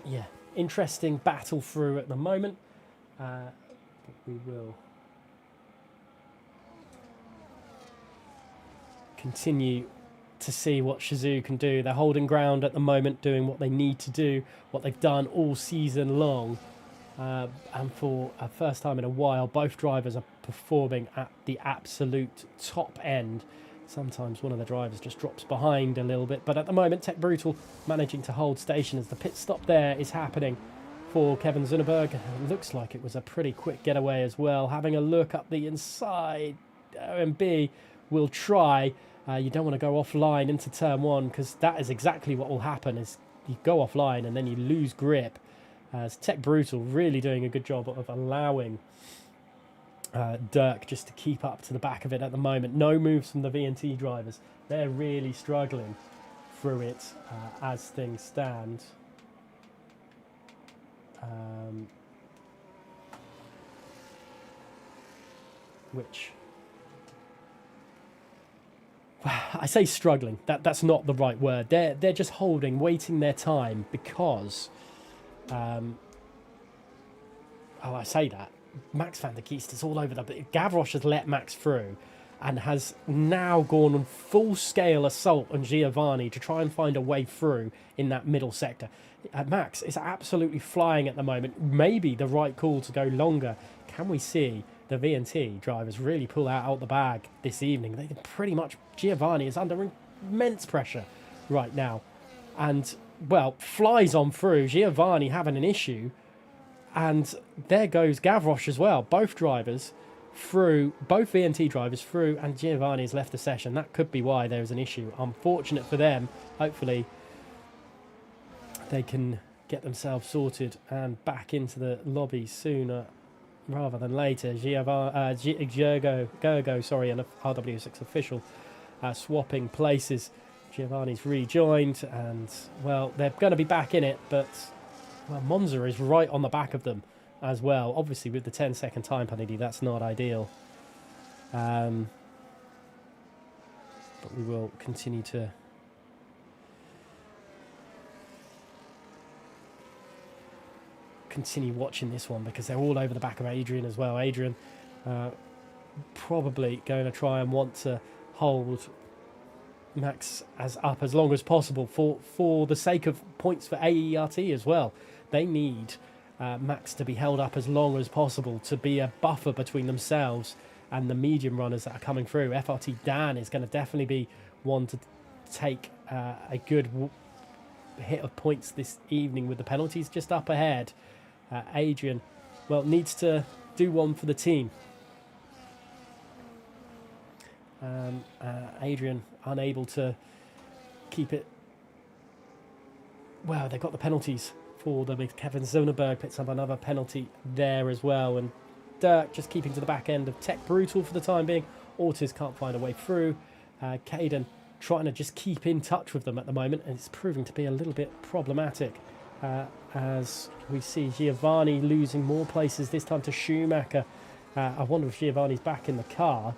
Yeah, interesting battle through at the moment. But we will continue to see what Shazoo can do. They're holding ground at the moment, doing what they need to do, what they've done all season long. And for a first time in a while, both drivers are performing at the absolute top end. Sometimes one of the drivers just drops behind a little bit, but at the moment Tech Brutal managing to hold station as the pit stop there is happening for Kevin Zunenberg. It looks like it was a pretty quick getaway as well. Having a look up the inside, OMB will try. You don't want to go offline into turn one, because that is exactly what will happen, is you go offline and then you lose grip. As Tech Brutal really doing a good job of allowing Dirk just to keep up to the back of it at the moment. No moves from the VNT drivers. They're really struggling through it as things stand. Which, I say struggling. That's not the right word. They're just holding, waiting their time because. I say that. Max van der Kiest is all over the... Gavroche has let Max through and has now gone on full-scale assault on Giovanni to try and find a way through in that middle sector. Max is absolutely flying at the moment. Maybe the right call to go longer. Can we see the VNT drivers really pull out the bag this evening? They pretty much... Giovanni is under immense pressure right now. And, well, flies on through. Giovanni having an issue. And there goes Gavroche as well. Both drivers through, both VNT drivers through, and Giovanni's left the session. That could be why there was an issue. Unfortunate for them. Hopefully they can get themselves sorted and back into the lobby sooner rather than later. Gergo, sorry, and RW6 official swapping places. Giovanni's rejoined, and, well, they're going to be back in it, but... Well, Monza is right on the back of them as well. Obviously, with the 10-second time penalty, that's not ideal. But we will continue to watching this one because they're all over the back of Adrian as well. Adrian probably going to try and want to hold Max up as long as possible for the sake of points for AERT as well. They need Max to be held up as long as possible to be a buffer between themselves and the medium runners that are coming through. FRT Dan is going to definitely be one to take a good hit of points this evening with the penalties just up ahead. Adrian, well, needs to do one for the team. Adrian unable to keep it. Well, they got the penalties for them. Kevin Zunenberg picks up another penalty there as well, and Dirk just keeping to the back end of Tech Brutal for the time being. Ortiz can't find a way through. Caden trying to just keep in touch with them at the moment, and it's proving to be a little bit problematic as we see Giovanni losing more places, this time to Schumacher. I wonder if Giovanni's back in the car.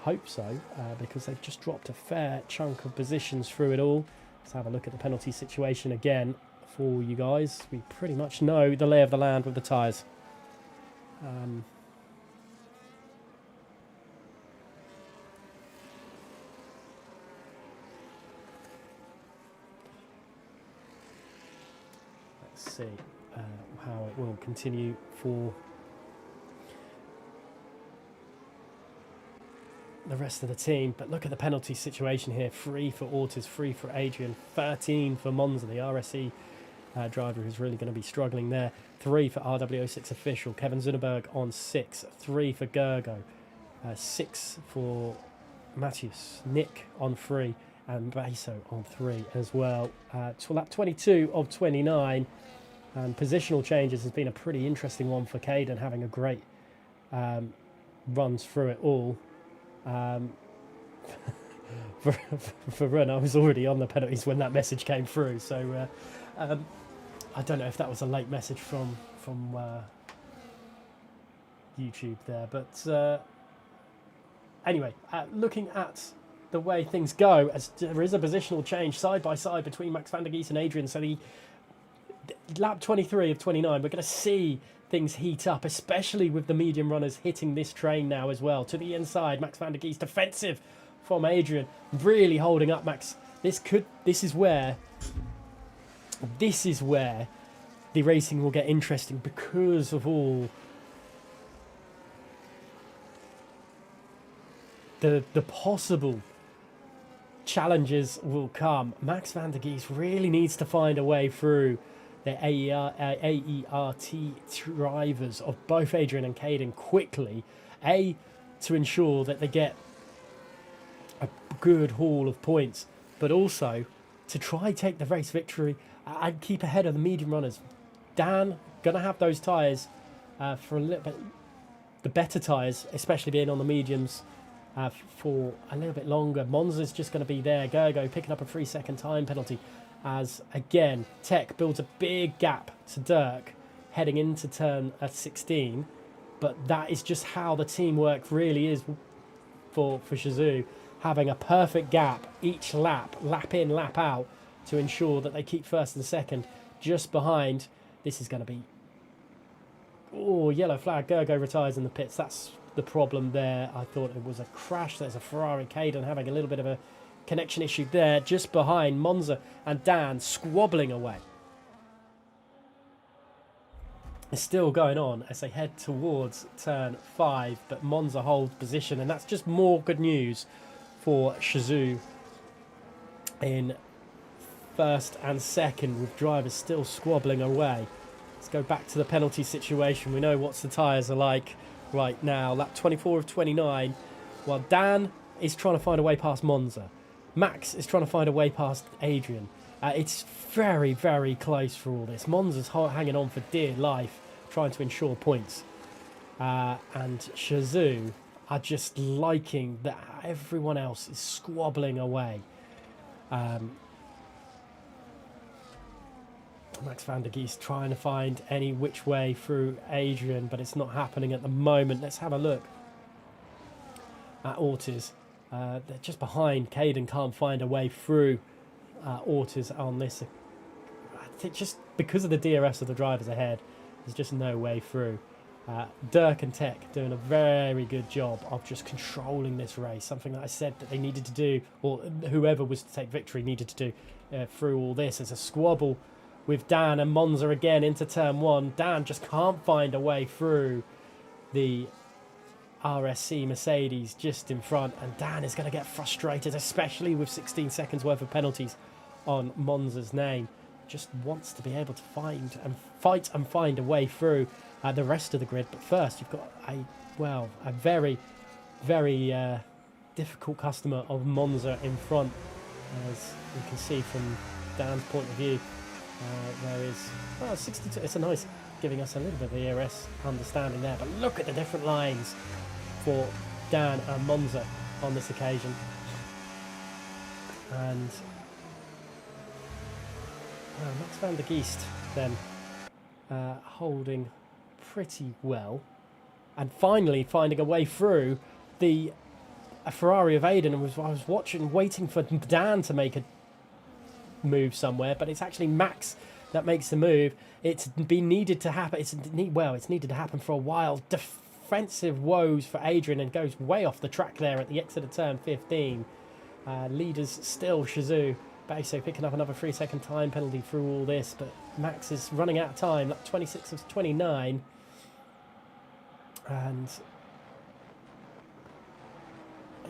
hope so, because they've just dropped a fair chunk of positions through it all. Let's have a look at the penalty situation again for you guys. We pretty much know the lay of the land with the tyres. Let's see how it will continue for the rest of the team. But look at the penalty situation here. 3 for Ortiz, 3 for Adrian, 13 for Monza, the RSE driver who's really going to be struggling there. 3 for RW06 official, Kevin Zunneberg on 6, 3 for Gergo, 6 for Matheus, Nick on 3, and Beso on 3 as well. To lap 22 of 29, and positional changes has been a pretty interesting one for Caden, having a great runs through it all. For Run, I was already on the penalties when that message came through, so I don't know if that was a late message from YouTube there, but anyway, looking at the way things go, as there is a positional change side by side between Max van der Gies and Adrian, so the lap 23 of 29, we're going to see things heat up, especially with the medium runners hitting this train now as well. To the inside, Max van der Gies defensive from Adrian, really holding up Max. This is where the racing will get interesting, because of all the possible challenges will come. Max van der Gies really needs to find a way through the AERT drivers of both Adrian and Caden quickly, to ensure that they get a good haul of points, but also to try take the race victory and keep ahead of the medium runners. Dan gonna have those tyres for a little bit, the better tyres, especially being on the mediums, for a little bit longer. Monza's just going to be there. Gergo picking up a 3-second time penalty, as again Tech builds a big gap to Dirk heading into turn 16. But that is just how the teamwork really is for Shazoo, having a perfect gap each lap in, lap out, to ensure that they keep first and second just behind. This is going to be, oh, yellow flag. Gergo retires in the pits. That's the problem there. I thought it was a crash. There's a Ferrari. Caden having a little bit of a connection issue there, just behind Monza and Dan squabbling away. It's still going on as they head towards turn 5, but Monza holds position, and that's just more good news for Shazoo in first and second, with drivers still squabbling away. Let's go back to the penalty situation. We know what the tyres are like right now. Lap 24 of 29. While Dan is trying to find a way past Monza, Max is trying to find a way past Adrian. It's very, very close for all this. Monza's hanging on for dear life, trying to ensure points. And Shazoo are just liking that everyone else is squabbling away. Max van der Gies trying to find any which way through Adrian, but it's not happening at the moment. Let's have a look at Ortiz. They're just behind. Caden can't find a way through Ortiz on this. I think just because of the DRS of the drivers ahead, there's just no way through. Dirk and Tech doing a very good job of just controlling this race, something that I said that they needed to do, or whoever was to take victory needed to do through all this. There's a squabble with Dan and Monza again into turn 1. Dan just can't find a way through the RSC Mercedes just in front, and Dan is going to get frustrated, especially with 16 seconds worth of penalties on Monza's name. Just wants to be able to fight and find a way through the rest of the grid. But first, you've got a very, very difficult customer of Monza in front, as you can see from Dan's point of view. There is 62. It's a nice, giving us a little bit of the ERS understanding there. But look at the different lines for Dan and Monza on this occasion. And Max van der Giest then holding pretty well, and finally finding a way through the a Ferrari of Aiden, and I was watching, waiting for Dan to make a move somewhere, but it's actually Max that makes the move. It's been needed to happen. It's needed to happen for a while. Defensive woes for Adrian, and goes way off the track there at the exit of turn 15. Leaders still Shizou. Beso picking up another 3-second time penalty through all this, but Max is running out of time. 26 of 29. And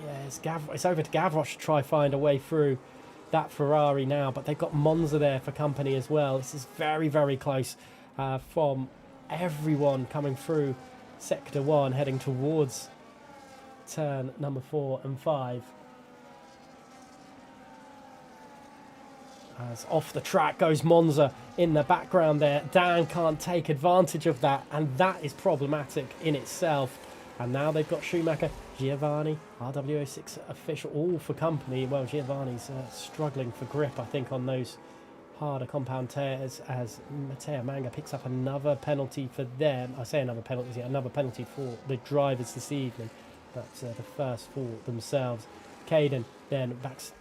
yeah, it's over to Gavroche to try find a way through that Ferrari now, but they've got Monza there for company as well. This is very, very close from everyone coming through Sector 1, heading towards turn number 4 and 5. As off the track goes Monza in the background there. Dan can't take advantage of that, and that is problematic in itself. And now they've got Schumacher, Giovanni, RW06 official, all for company. Well, Giovanni's struggling for grip, I think, on those harder compound tears, as Matteo Manga picks up another penalty for them. I say another penalty, another penalty for the drivers this evening, but the first for themselves. Caden then backs,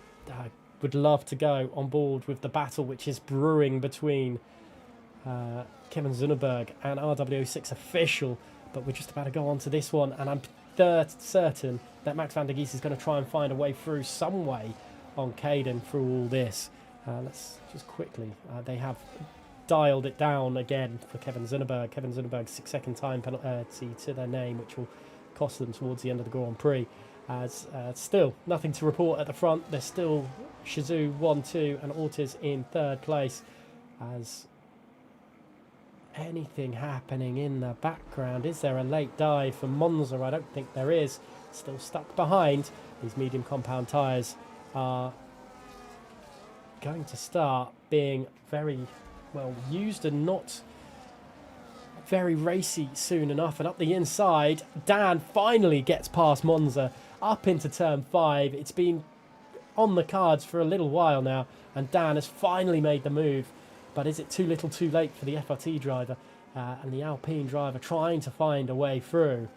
would love to go on board with the battle which is brewing between Kevin Zunneberg and RW06 official, but we're just about to go on to this one, and I'm certain that Max van der Gies is going to try and find a way through some way on Caden through all this. Let's just quickly, they have dialed it down again for Kevin Zunneberg. Kevin Zunneberg's 6-second time penalty to their name, which will cost them towards the end of the Grand Prix. As still nothing to report at the front. There's still Shizou 1-2 and Ortiz in third place. As anything happening in the background? Is there a late dive for Monza? I don't think there is. Still stuck behind. These medium compound tyres are going to start being very well used and not very racy soon enough. And up the inside, Dan finally gets past Monza up into turn 5. It's been on the cards for a little while now, and Dan has finally made the move. But is it too little too late for the FRT driver and the Alpine driver trying to find a way through?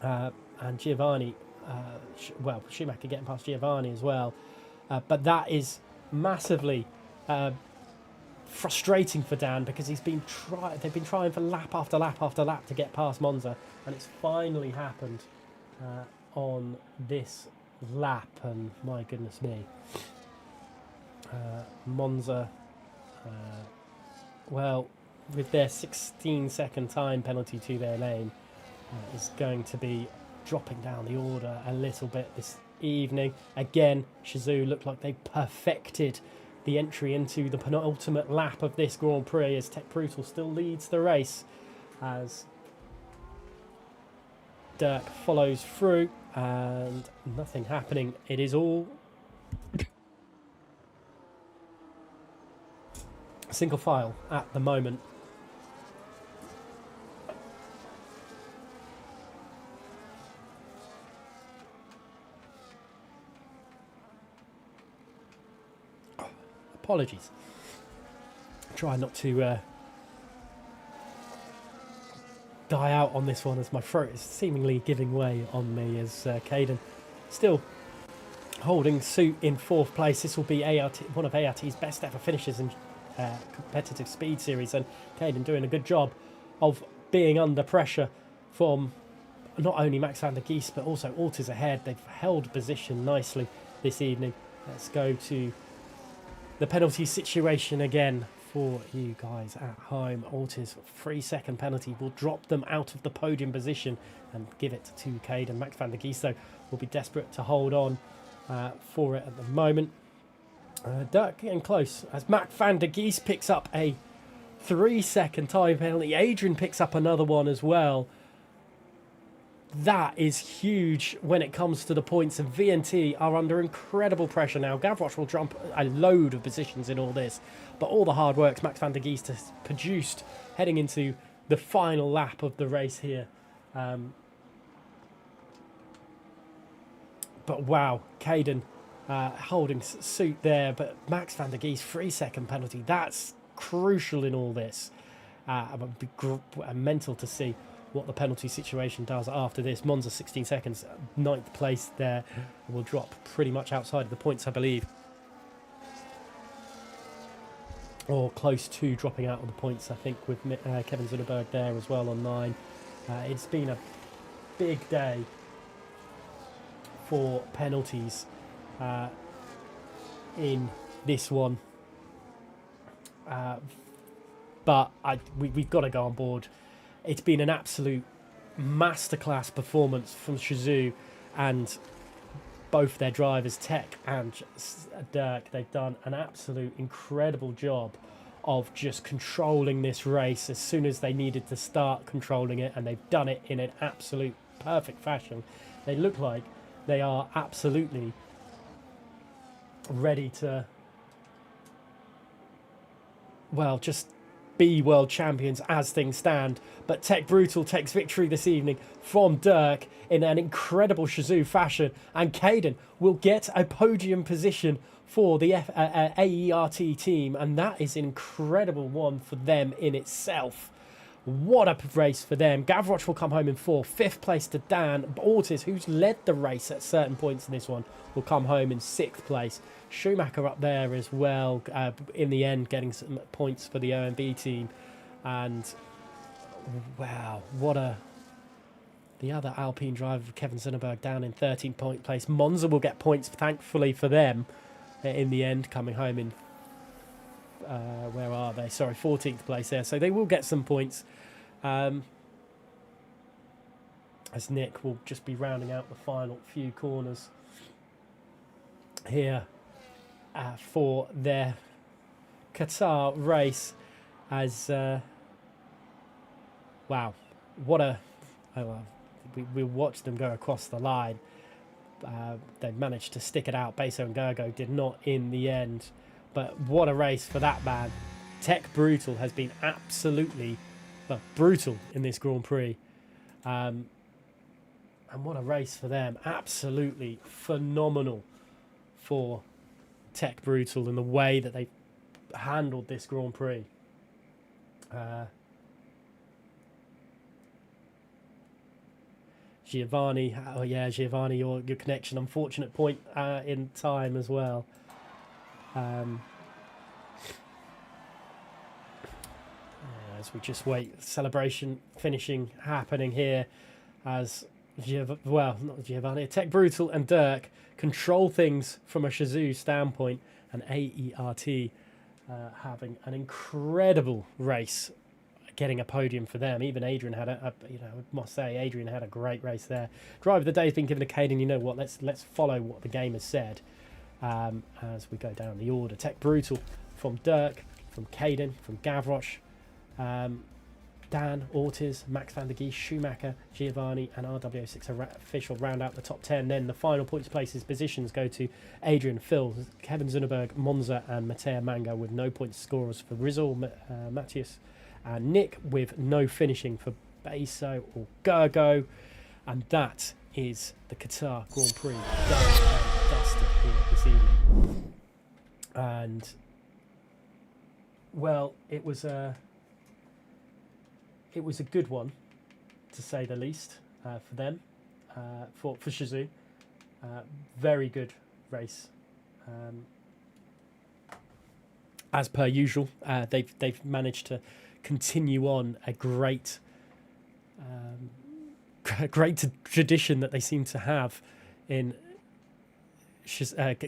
And Giovanni, Schumacher getting past Giovanni as well. But that is massively frustrating for Dan, because they've been trying for lap after lap after lap to get past Monza, and it's finally happened on this lap, and my goodness me. Monza, well, with their 16-second time penalty to their name, is going to be dropping down the order a little bit this evening. Again, Shizou looked like they perfected the entry into the penultimate lap of this Grand Prix, as Tech Brutal still leads the race, as Dirk follows through, and nothing happening. It is all single file at the moment. Apologies. Try not to die out on this one, as my throat is seemingly giving way on me, as Caden still holding suit in 4th place. This will be one of ART's best ever finishes in competitive speed series, and Caden doing a good job of being under pressure from not only Max van der Gies but also Ortiz ahead. They've held position nicely this evening. Let's go to the penalty situation again for you guys at home. Ortiz, 3-second penalty will drop them out of the podium position and give it to Caden. Max van der Gies, though, will be desperate to hold on for it at the moment. Dirk getting close, as Max van der Gies picks up a 3-second time penalty. Adrian picks up another one as well. That is huge when it comes to the points, and VNT are under incredible pressure now. Gavroche will jump a load of positions in all this, but all the hard work Max van der Gies has produced heading into the final lap of the race here. But wow, Caden holding suit there, but Max van der Gies, 3-second penalty. That's crucial in all this. It would be mental to see what the penalty situation does after this. Monza 16 seconds, 9th place there, will drop pretty much outside of the points, I believe. Or close to dropping out of the points, I think, with Kevin Zunneberg there as well on 9. It's been a big day for penalties in this one. But we've got to go on board. It's been an absolute masterclass performance from Shizou and both their drivers, Tech and Dirk. They've done an absolute incredible job of just controlling this race as soon as they needed to start controlling it, and they've done it in an absolute perfect fashion. They look like they are absolutely ready to, well, just be world champions as things stand. But Tech Brutal takes victory this evening from Dirk in an incredible Shizou fashion, and Caden will get a podium position for the AERT team, and that is an incredible one for them in itself. What a race for them. Gavroche will come home in 4th. 5th place to Dan. Ortiz, who's led the race at certain points in this one, will come home in 6th place. Schumacher up there as well, in the end getting some points for the OMB team. And wow, what a... The other Alpine driver, Kevin Zunneberg, down in 13th place. Monza will get points, thankfully for them, in the end, coming home in... where are they? Sorry, 14th place there. So they will get some points. As Nick will just be rounding out the final few corners here for their Qatar race. As wow, what a... we watched them go across the line. They managed to stick it out. Beso and Gergo did not in the end. But what a race for that man. Tech Brutal has been absolutely brutal in this Grand Prix. And what a race for them. Absolutely phenomenal for Tech Brutal and the way that they handled this Grand Prix. Giovanni, oh yeah, Giovanni, your connection, unfortunate point in time as well. As we just wait, celebration finishing happening here as not Giovanni, Tech Brutal and Dirk control things from a Shizou standpoint, and AERT having an incredible race, getting a podium for them. Even Adrian had I must say, Adrian had a great race there. Driver of the day has been given to Caden. You know what? Let's follow what the game has said. As we go down the order. Tech Brutal from Dirk, from Caden, from Gavroche, Dan, Ortiz, Max van der Geest, Schumacher, Giovanni and RW6 official round out the top 10. Then the final points places positions go to Adrian, Phil, Kevin Zunneberg, Monza and Matteo Mango with no points scorers for Rizal, Matthias and Nick with no finishing for Beso or Gergo. And that is the Qatar Grand Prix done and dusted here this evening. And well, it was a good one, to say the least, for them, for Shizou. Very good race. As per usual, they've managed to continue on a great tradition that they seem to have in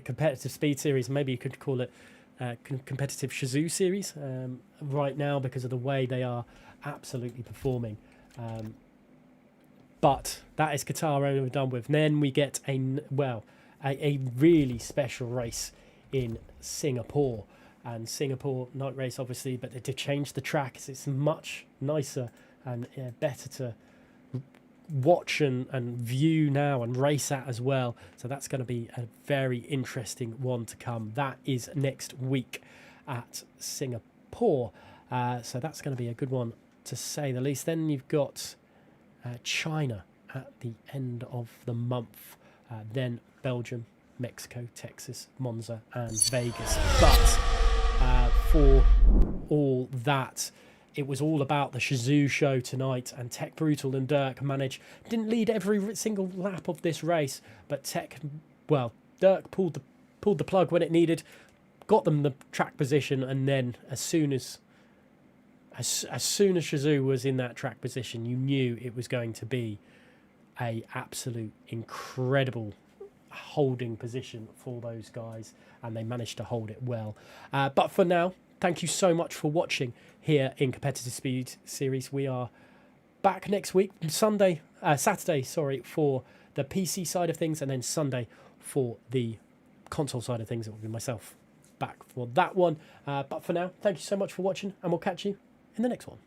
competitive speed series. Maybe you could call it competitive Shizou series right now, because of the way they are absolutely performing. But that is Qatar only done with. And then we get a really special race in Singapore. And Singapore night race, obviously, but they did change the track. It's much nicer and better to watch and view now and race at as well. So that's going to be a very interesting one to come. That is next week at Singapore. So that's going to be a good one, to say the least. Then you've got China at the end of the month. Then Belgium, Mexico, Texas, Monza and Vegas. But for all that, it was all about the Shazoo show tonight, and Tech Brutal and Dirk didn't lead every single lap of this race, but Dirk pulled the plug when it needed, got them the track position, and then as soon as Shazoo was in that track position, you knew it was going to be a absolute incredible holding position for those guys, and they managed to hold it well. But for now, thank you so much for watching here in Competitive Speed Series. We are back next week, Saturday, for the PC side of things, and then Sunday for the console side of things. It will be myself back for that one. But for now, thank you so much for watching, and we'll catch you in the next one.